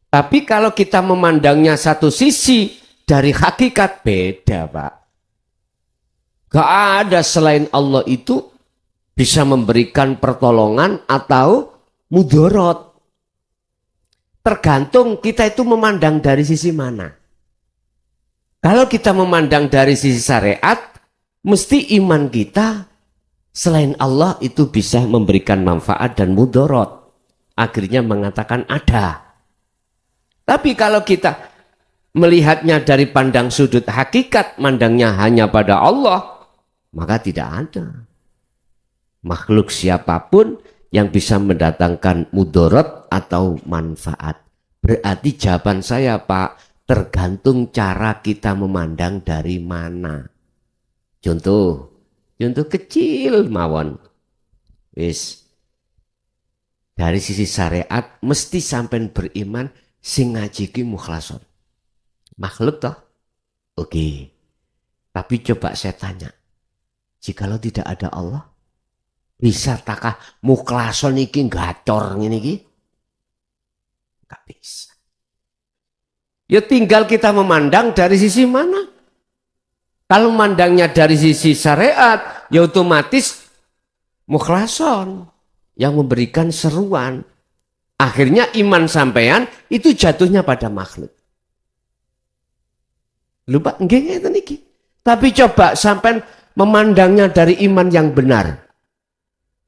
Speaker 2: Tapi kalau kita memandangnya satu sisi dari hakikat beda, Pak. Gak ada selain Allah itu bisa memberikan pertolongan atau mudorot. Tergantung kita itu memandang dari sisi mana. Kalau kita memandang dari sisi syariat, mesti iman kita selain Allah itu bisa memberikan manfaat dan mudorot. Akhirnya mengatakan ada. Tapi kalau kita melihatnya dari pandang sudut hakikat, mandangnya hanya pada Allah, maka tidak ada makhluk siapapun yang bisa mendatangkan mudorot atau manfaat. Berarti jawaban saya, Pak, tergantung cara kita memandang dari mana. Contoh kecil mawon. Wis. Dari sisi syariat mesti sampean beriman sing ngaji ki mukhlason. Makhluk toh? Oke. Tapi coba saya tanya. Jikalau tidak ada Allah, bisa takah mukhlason iki gacor ngene iki? Enggak bisa. Ya tinggal kita memandang dari sisi mana. Kalau memandangnya dari sisi syariat, ya otomatis mukhlason yang memberikan seruan. Akhirnya iman sampean itu jatuhnya pada makhluk. Lupa nggih ngeten iki. Tapi coba sampean memandangnya dari iman yang benar.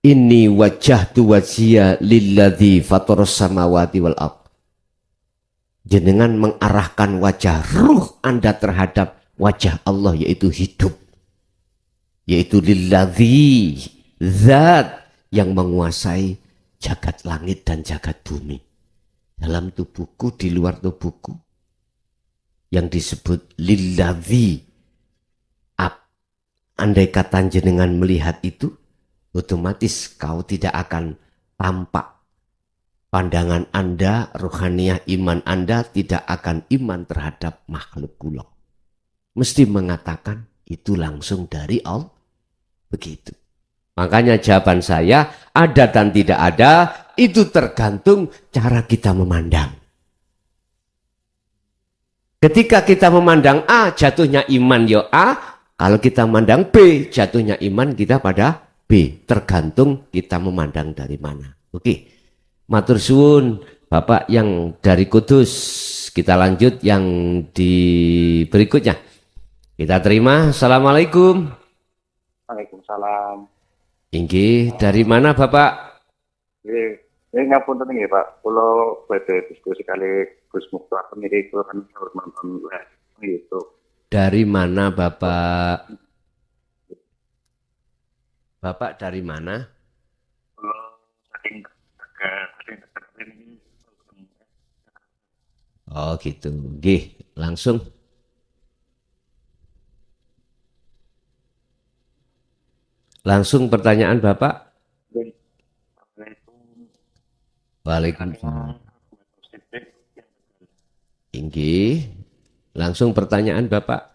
Speaker 2: Inni wajjahtu wajhiya lilladzi fataras samawati wal ardh. Jenengan mengarahkan wajah ruh Anda terhadap wajah Allah, yaitu hidup. Yaitu lilladzi, zat yang menguasai jagat langit dan jagat bumi. Dalam tubuhku, di luar tubuhku. Yang disebut lilladzi. Andai kata jenengan melihat itu, otomatis kau tidak akan tampak. Pandangan Anda, rohaniah iman Anda tidak akan iman terhadap makhluk kula. Mesti mengatakan itu langsung dari Allah. Begitu. Makanya jawaban saya, ada dan tidak ada, itu tergantung cara kita memandang. Ketika kita memandang A, jatuhnya iman ya A. Kalau kita memandang B, jatuhnya iman kita pada B. Tergantung kita memandang dari mana. Oke. Matur suwun Bapak yang dari Kudus. Kita lanjut yang di berikutnya. Kita terima. Assalamualaikum.
Speaker 8: Waalaikumsalam.
Speaker 2: Inggih, dari mana Bapak?
Speaker 8: Ini ngapunten nggih Pak. Kula badhe diskusi kali Gus Mukhtar niki kula kan nonton live YouTube.
Speaker 2: Dari mana Bapak? Bapak dari mana? Oh gitu. Nggih, langsung. Langsung pertanyaan Bapak. Waalaikumsalam. Inggih. Langsung pertanyaan Bapak.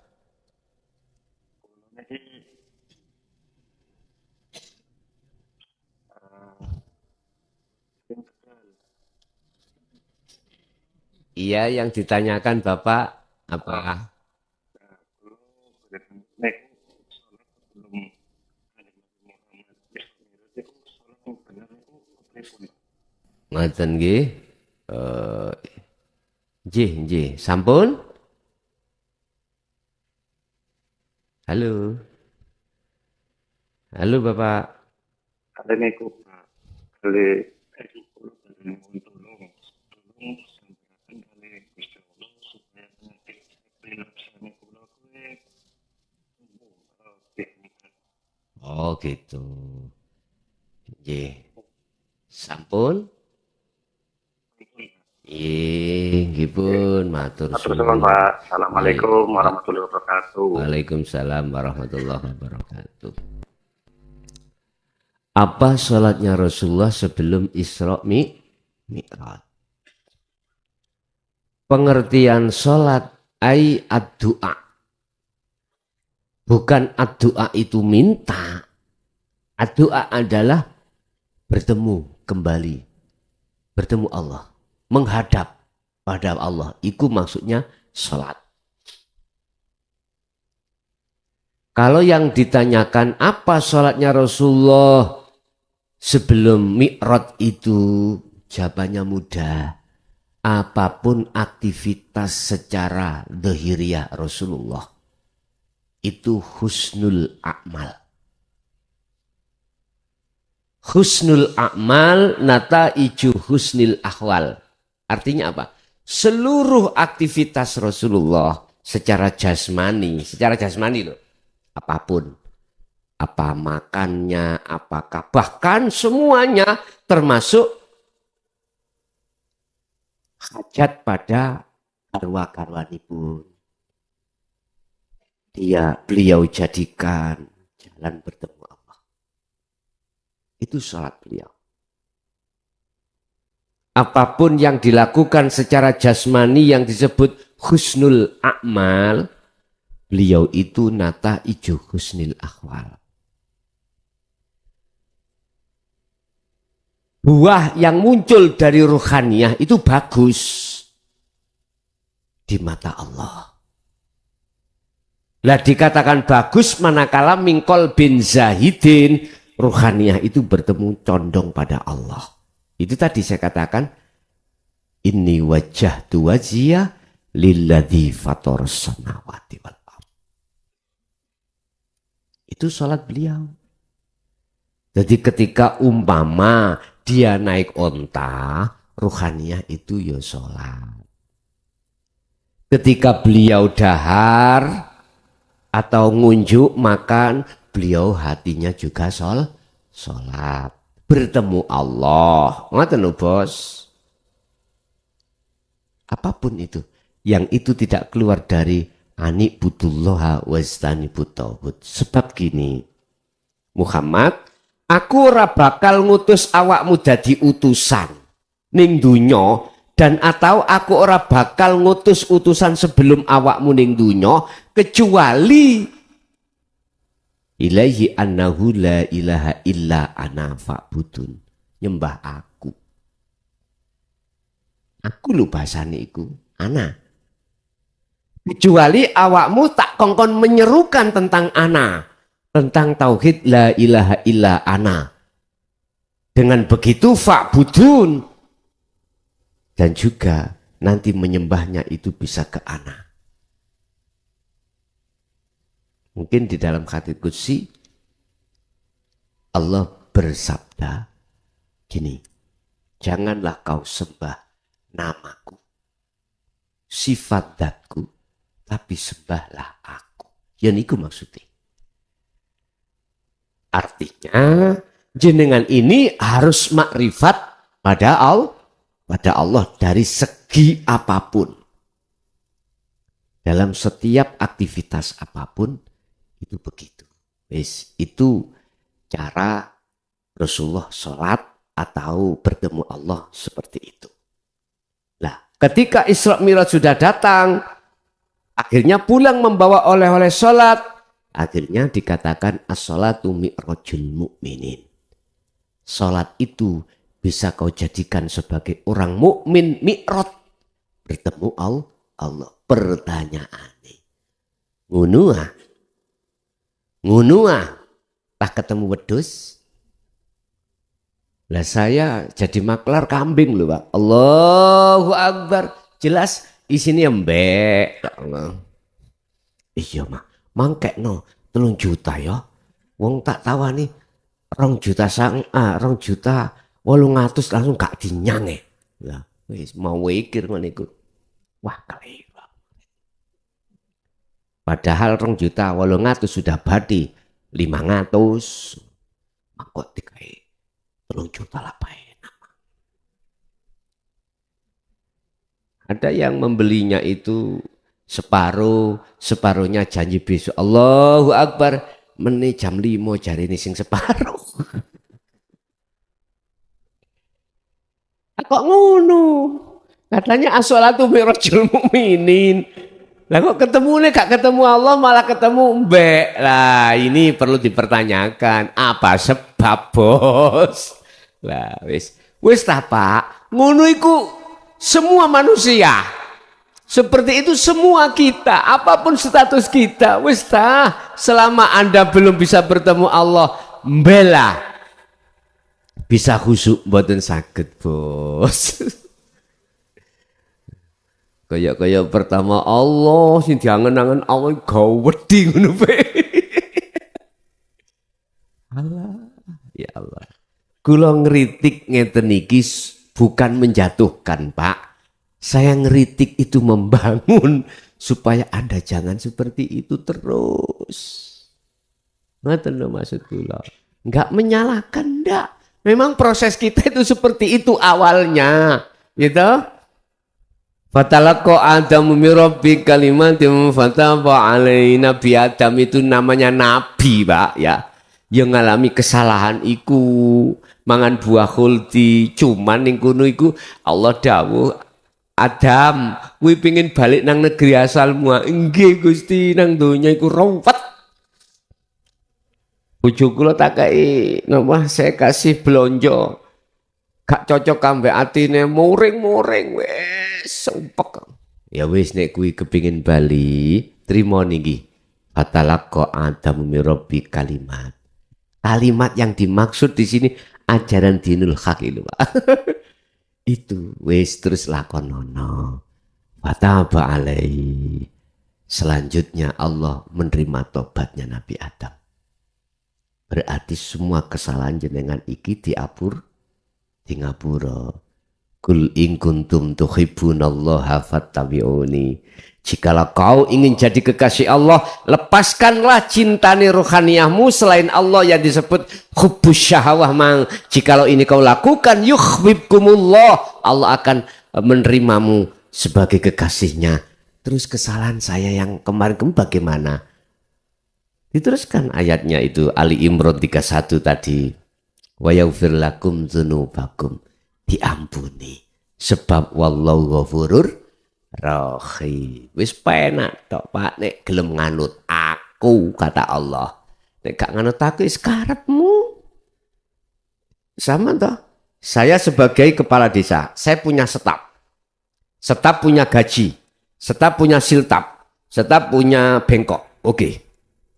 Speaker 2: Iya, yang ditanyakan Bapak apa? Ngoten nggih. Nggih. Sampun? Halo. Halo Bapak.
Speaker 8: Kali niku kali tolong sampaikan kali Gusti Allah supaya penyakit penyakit kula kuwi
Speaker 2: Oh gitu. Nggih. Sampun? Nggih pun matur
Speaker 8: suwun Pak. Assalamualaikum warahmatullahi wabarakatuh.
Speaker 2: Waalaikumsalam warahmatullahi wabarakatuh. Apa sholatnya Rasulullah sebelum Isra Mi'raj? Pengertian sholat ay ad-du'a. Bukan ad-du'a itu minta. Ad-du'a adalah bertemu kembali. Bertemu Allah. Menghadap pada Allah. Itu maksudnya sholat. Kalau yang ditanyakan apa sholatnya Rasulullah sebelum Mi'raj itu, jawabannya mudah. Apapun aktivitas secara dhahiriyah Rasulullah itu husnul a'mal. Husnul a'mal nataiju husnil ahwal. Artinya apa? Seluruh aktivitas Rasulullah secara jasmani loh, apapun. Apa makannya, apakah bahkan semuanya termasuk hajat pada karwa-karwanipun. Beliau jadikan jalan bertemu Allah. Itu salat beliau. Apapun yang dilakukan secara jasmani yang disebut husnul a'mal, beliau itu nata ijo husnil akhwal. Buah yang muncul dari ruhaniyah itu bagus di mata Allah. Lah dikatakan bagus manakala mingkol bin zahidin, ruhaniyah itu bertemu condong pada Allah. Itu tadi saya katakan, inni wajjahtu wajhiya lilladzi fataras samawati wal ardh. Itu salat beliau. Jadi ketika umpama dia naik onta, ruhaniyah itu ya salat. Ketika beliau dahar atau ngunjuk makan, beliau hatinya juga salat. Bertemu Allah. Ngoten lho, Bos. Apapun itu, yang itu tidak keluar dari anibudullaha wastanibut tauhid. Sebab gini, Muhammad, aku ora bakal ngutus awakmu dadi utusan ning dunya, dan atau aku ora bakal ngutus utusan sebelum awakmu ning dunya kecuali ilaihi annahu la ilaha illa ana fa'budun. Nyembah aku. Aku lho bahasane iku, ana. Kecuali awakmu tak kongkon menyerukan tentang ana, tentang tauhid la ilaha illa ana. Dengan begitu fa'budun, dan juga nanti menyembahnya itu bisa ke ana. Mungkin di dalam hadits qudsi Allah bersabda gini, janganlah kau sembah namaku, sifat datku, tapi sembahlah aku. Yang itu maksudnya. Artinya jenengan ini harus makrifat pada Allah dari segi apapun. Dalam setiap aktivitas apapun itu begitu. Itu cara Rasulullah sholat atau bertemu Allah seperti itu. Nah, ketika Isra Mi'raj sudah datang, akhirnya pulang membawa oleh-oleh sholat, akhirnya dikatakan as-sholatu mi'rajul mu'minin. Sholat itu bisa kau jadikan sebagai orang mukmin mi'raj, bertemu Allah. Pertanyaannya, ngunuah, tak ketemu wedus. Lah saya jadi maklar kambing loh Pak. Allahu Akbar. Jelas isinya mbek. Iya mak, mangkek no 3 juta ya. Wong tak tawani 2 juta 2 juta 800 langsung gak dinyange. Lah wis mau wikir ngono iku. Wah kali. Padahal 2 juta 800 sudah badi 500. Kok dikai 3 juta lah enak. Ada yang membelinya itu separuhnya janji besok. Allahu Akbar, meni jam 5 jari ini sing separuh. Kok ngono? Katanya as-sholatu mi'rajul mu'minin. Lah kok ketemu nih gak ketemu Allah malah ketemu mbek. Lah ini perlu dipertanyakan, apa sebab bos? Lah wis ta Pak, ngono iku semua manusia. Seperti itu semua kita, apapun status kita, wis ta, selama Anda belum bisa bertemu Allah, mbela. Bisa khusyuk mboten saged, Bos. Kayak pertama Allah sing diangen-angen Allah gawedi ngono pe. Allah, ya Allah. Kula ngritik ngeten iki bukan menjatuhkan, Pak. Saya ngritik itu membangun supaya Anda jangan seperti itu terus. Ngoten lho maksud kula. Enggak menyalahkan ndak. Memang proses kita itu seperti itu awalnya, gitu. Fatalaqqa Adamu min rabbi kalimatin fataba alaihi. Nabi Adam itu namanya nabi, Pak, ya. Yang ngalami kesalahan iku, mangan buah khuldi, cuman ning kono iku Allah dawuh, Adam, kuwi pengin balik nang negeri asalmu. Nggih Gusti, nang donya iku rompet. Bojo kula tak kei napa saya kasih blonjo. Gak cocok ambek atine muring-muring wis sumpek. Ya wis nek kuwi kepingin bali, trimo niki. Fatalaqqa Adamu min rabbi kalimat. Kalimat yang dimaksud di sini ajaran dinul haq itu, Pak. Itu wis terus lakonono. Fataba alaihi. Selanjutnya Allah menerima tobatnya Nabi Adam. Berarti semua kesalahan jenengan iki diapur di ngapura. Kul in kuntum tuhibbunallaha fattabi'uni. Jikalau kau ingin jadi kekasih Allah, lepaskanlah cintane rohaniyahmu selain Allah yang disebut hubbus syahwah mang. Jikalau ini kau lakukan, yuhibbukumullah, Allah akan menerimamu sebagai kekasihnya. Terus kesalahan saya yang kemarin bagaimana? Diteruskan ayatnya itu Ali Imran 31 tadi. Wa yaghfir lakum dzunubakum, diampuni sebab wallahu ghafurur rahim. Wis penak tok Pak nek gelem nganut aku kata Allah. Nek gak nganut aku wis karepmu. Sama toh. Saya sebagai kepala desa, saya punya staf. Staf punya gaji, staf punya siltap, staf punya bengkok. Oke.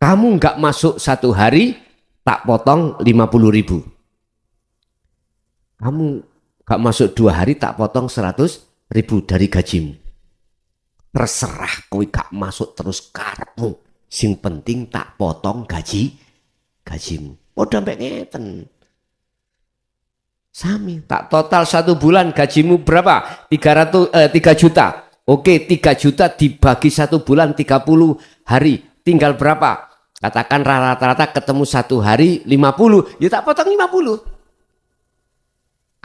Speaker 2: Kamu nggak masuk 1 hari tak potong 50.000. Kamu gak masuk 2 hari tak potong 100.000 dari gajimu. Terserah kowe gak masuk terus karepmu. Sing penting tak potong gajimu. Padha mek ngeten. Sami, tak total 1 bulan gajimu berapa? 3 juta. Oke, 3 juta dibagi 1 bulan 30 hari. Tinggal berapa? Katakan rata-rata ketemu 1 hari 50. Ya tak potong 50.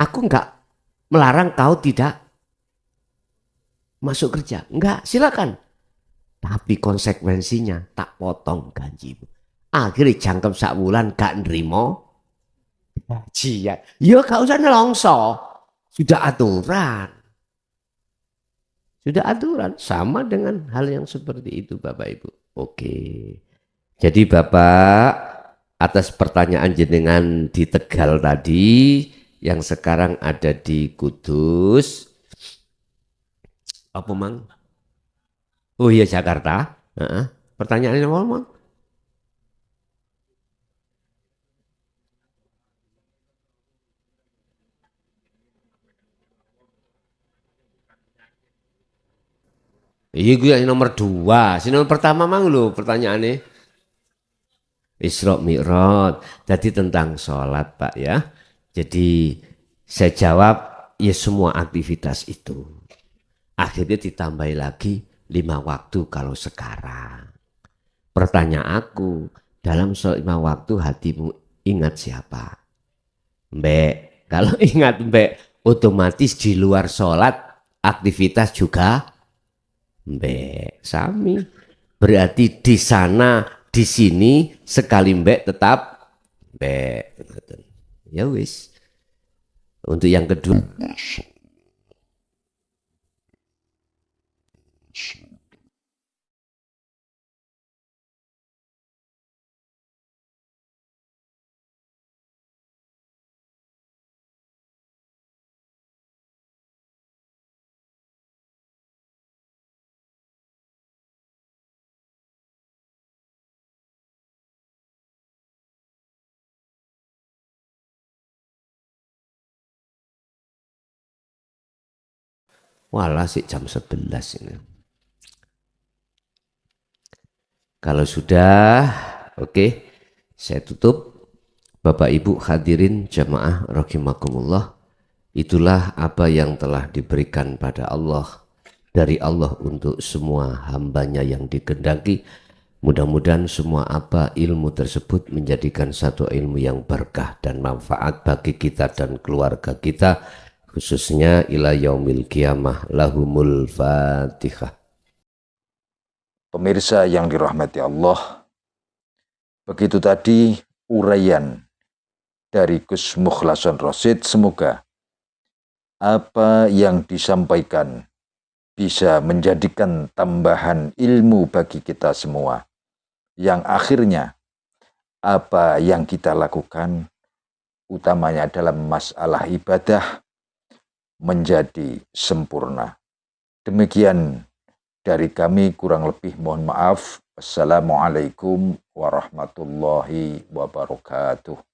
Speaker 2: Aku enggak melarang kau tidak masuk kerja. Enggak, silakan. Tapi konsekuensinya tak potong gajimu. Akhirnya jangkep sak wulan gak nrimo gajian. Ya gak usah nelongso. Sudah aturan. Sudah aturan. Sama dengan hal yang seperti itu Bapak Ibu. Oke. Jadi Bapak atas pertanyaan jenengan di Tegal tadi, yang sekarang ada di Kudus. Apa mang? Oh iya Jakarta. Pertanyaannya apa mang? Iya gue yang nomor 2. Si nomor pertama mang lo pertanyaannya. Isra Mi'raj. Jadi tentang sholat Pak ya. Jadi saya jawab ya semua aktivitas itu. Akhirnya ditambahi lagi 5 waktu kalau sekarang. Pertanyaan aku, dalam sholat 5 waktu hatimu ingat siapa? Mbak, kalau ingat Mbak, otomatis di luar sholat aktivitas juga Mbak. Sami. Berarti di sana, di sini sekali Mbak tetap Mbak. Ya wis. Untuk yang kedua. Walah sih jam 11 ini. Kalau sudah, oke, saya tutup. Bapak Ibu hadirin jamaah rahimakumullah. Itulah apa yang telah diberikan pada Allah dari Allah untuk semua hambanya yang dikehendaki. Mudah-mudahan semua apa ilmu tersebut menjadikan satu ilmu yang berkah dan manfaat bagi kita dan keluarga kita, khususnya ila yaumil qiyamah. Lahumul Fatihah.
Speaker 3: Pemirsa yang dirahmati Allah, begitu tadi uraian dari Gus Mukhlason Rosid. Semoga apa yang disampaikan bisa menjadikan tambahan ilmu bagi kita semua, yang akhirnya apa yang kita lakukan, utamanya dalam masalah ibadah, menjadi sempurna. Demikian dari kami, kurang lebih mohon maaf. Assalamualaikum warahmatullahi wabarakatuh.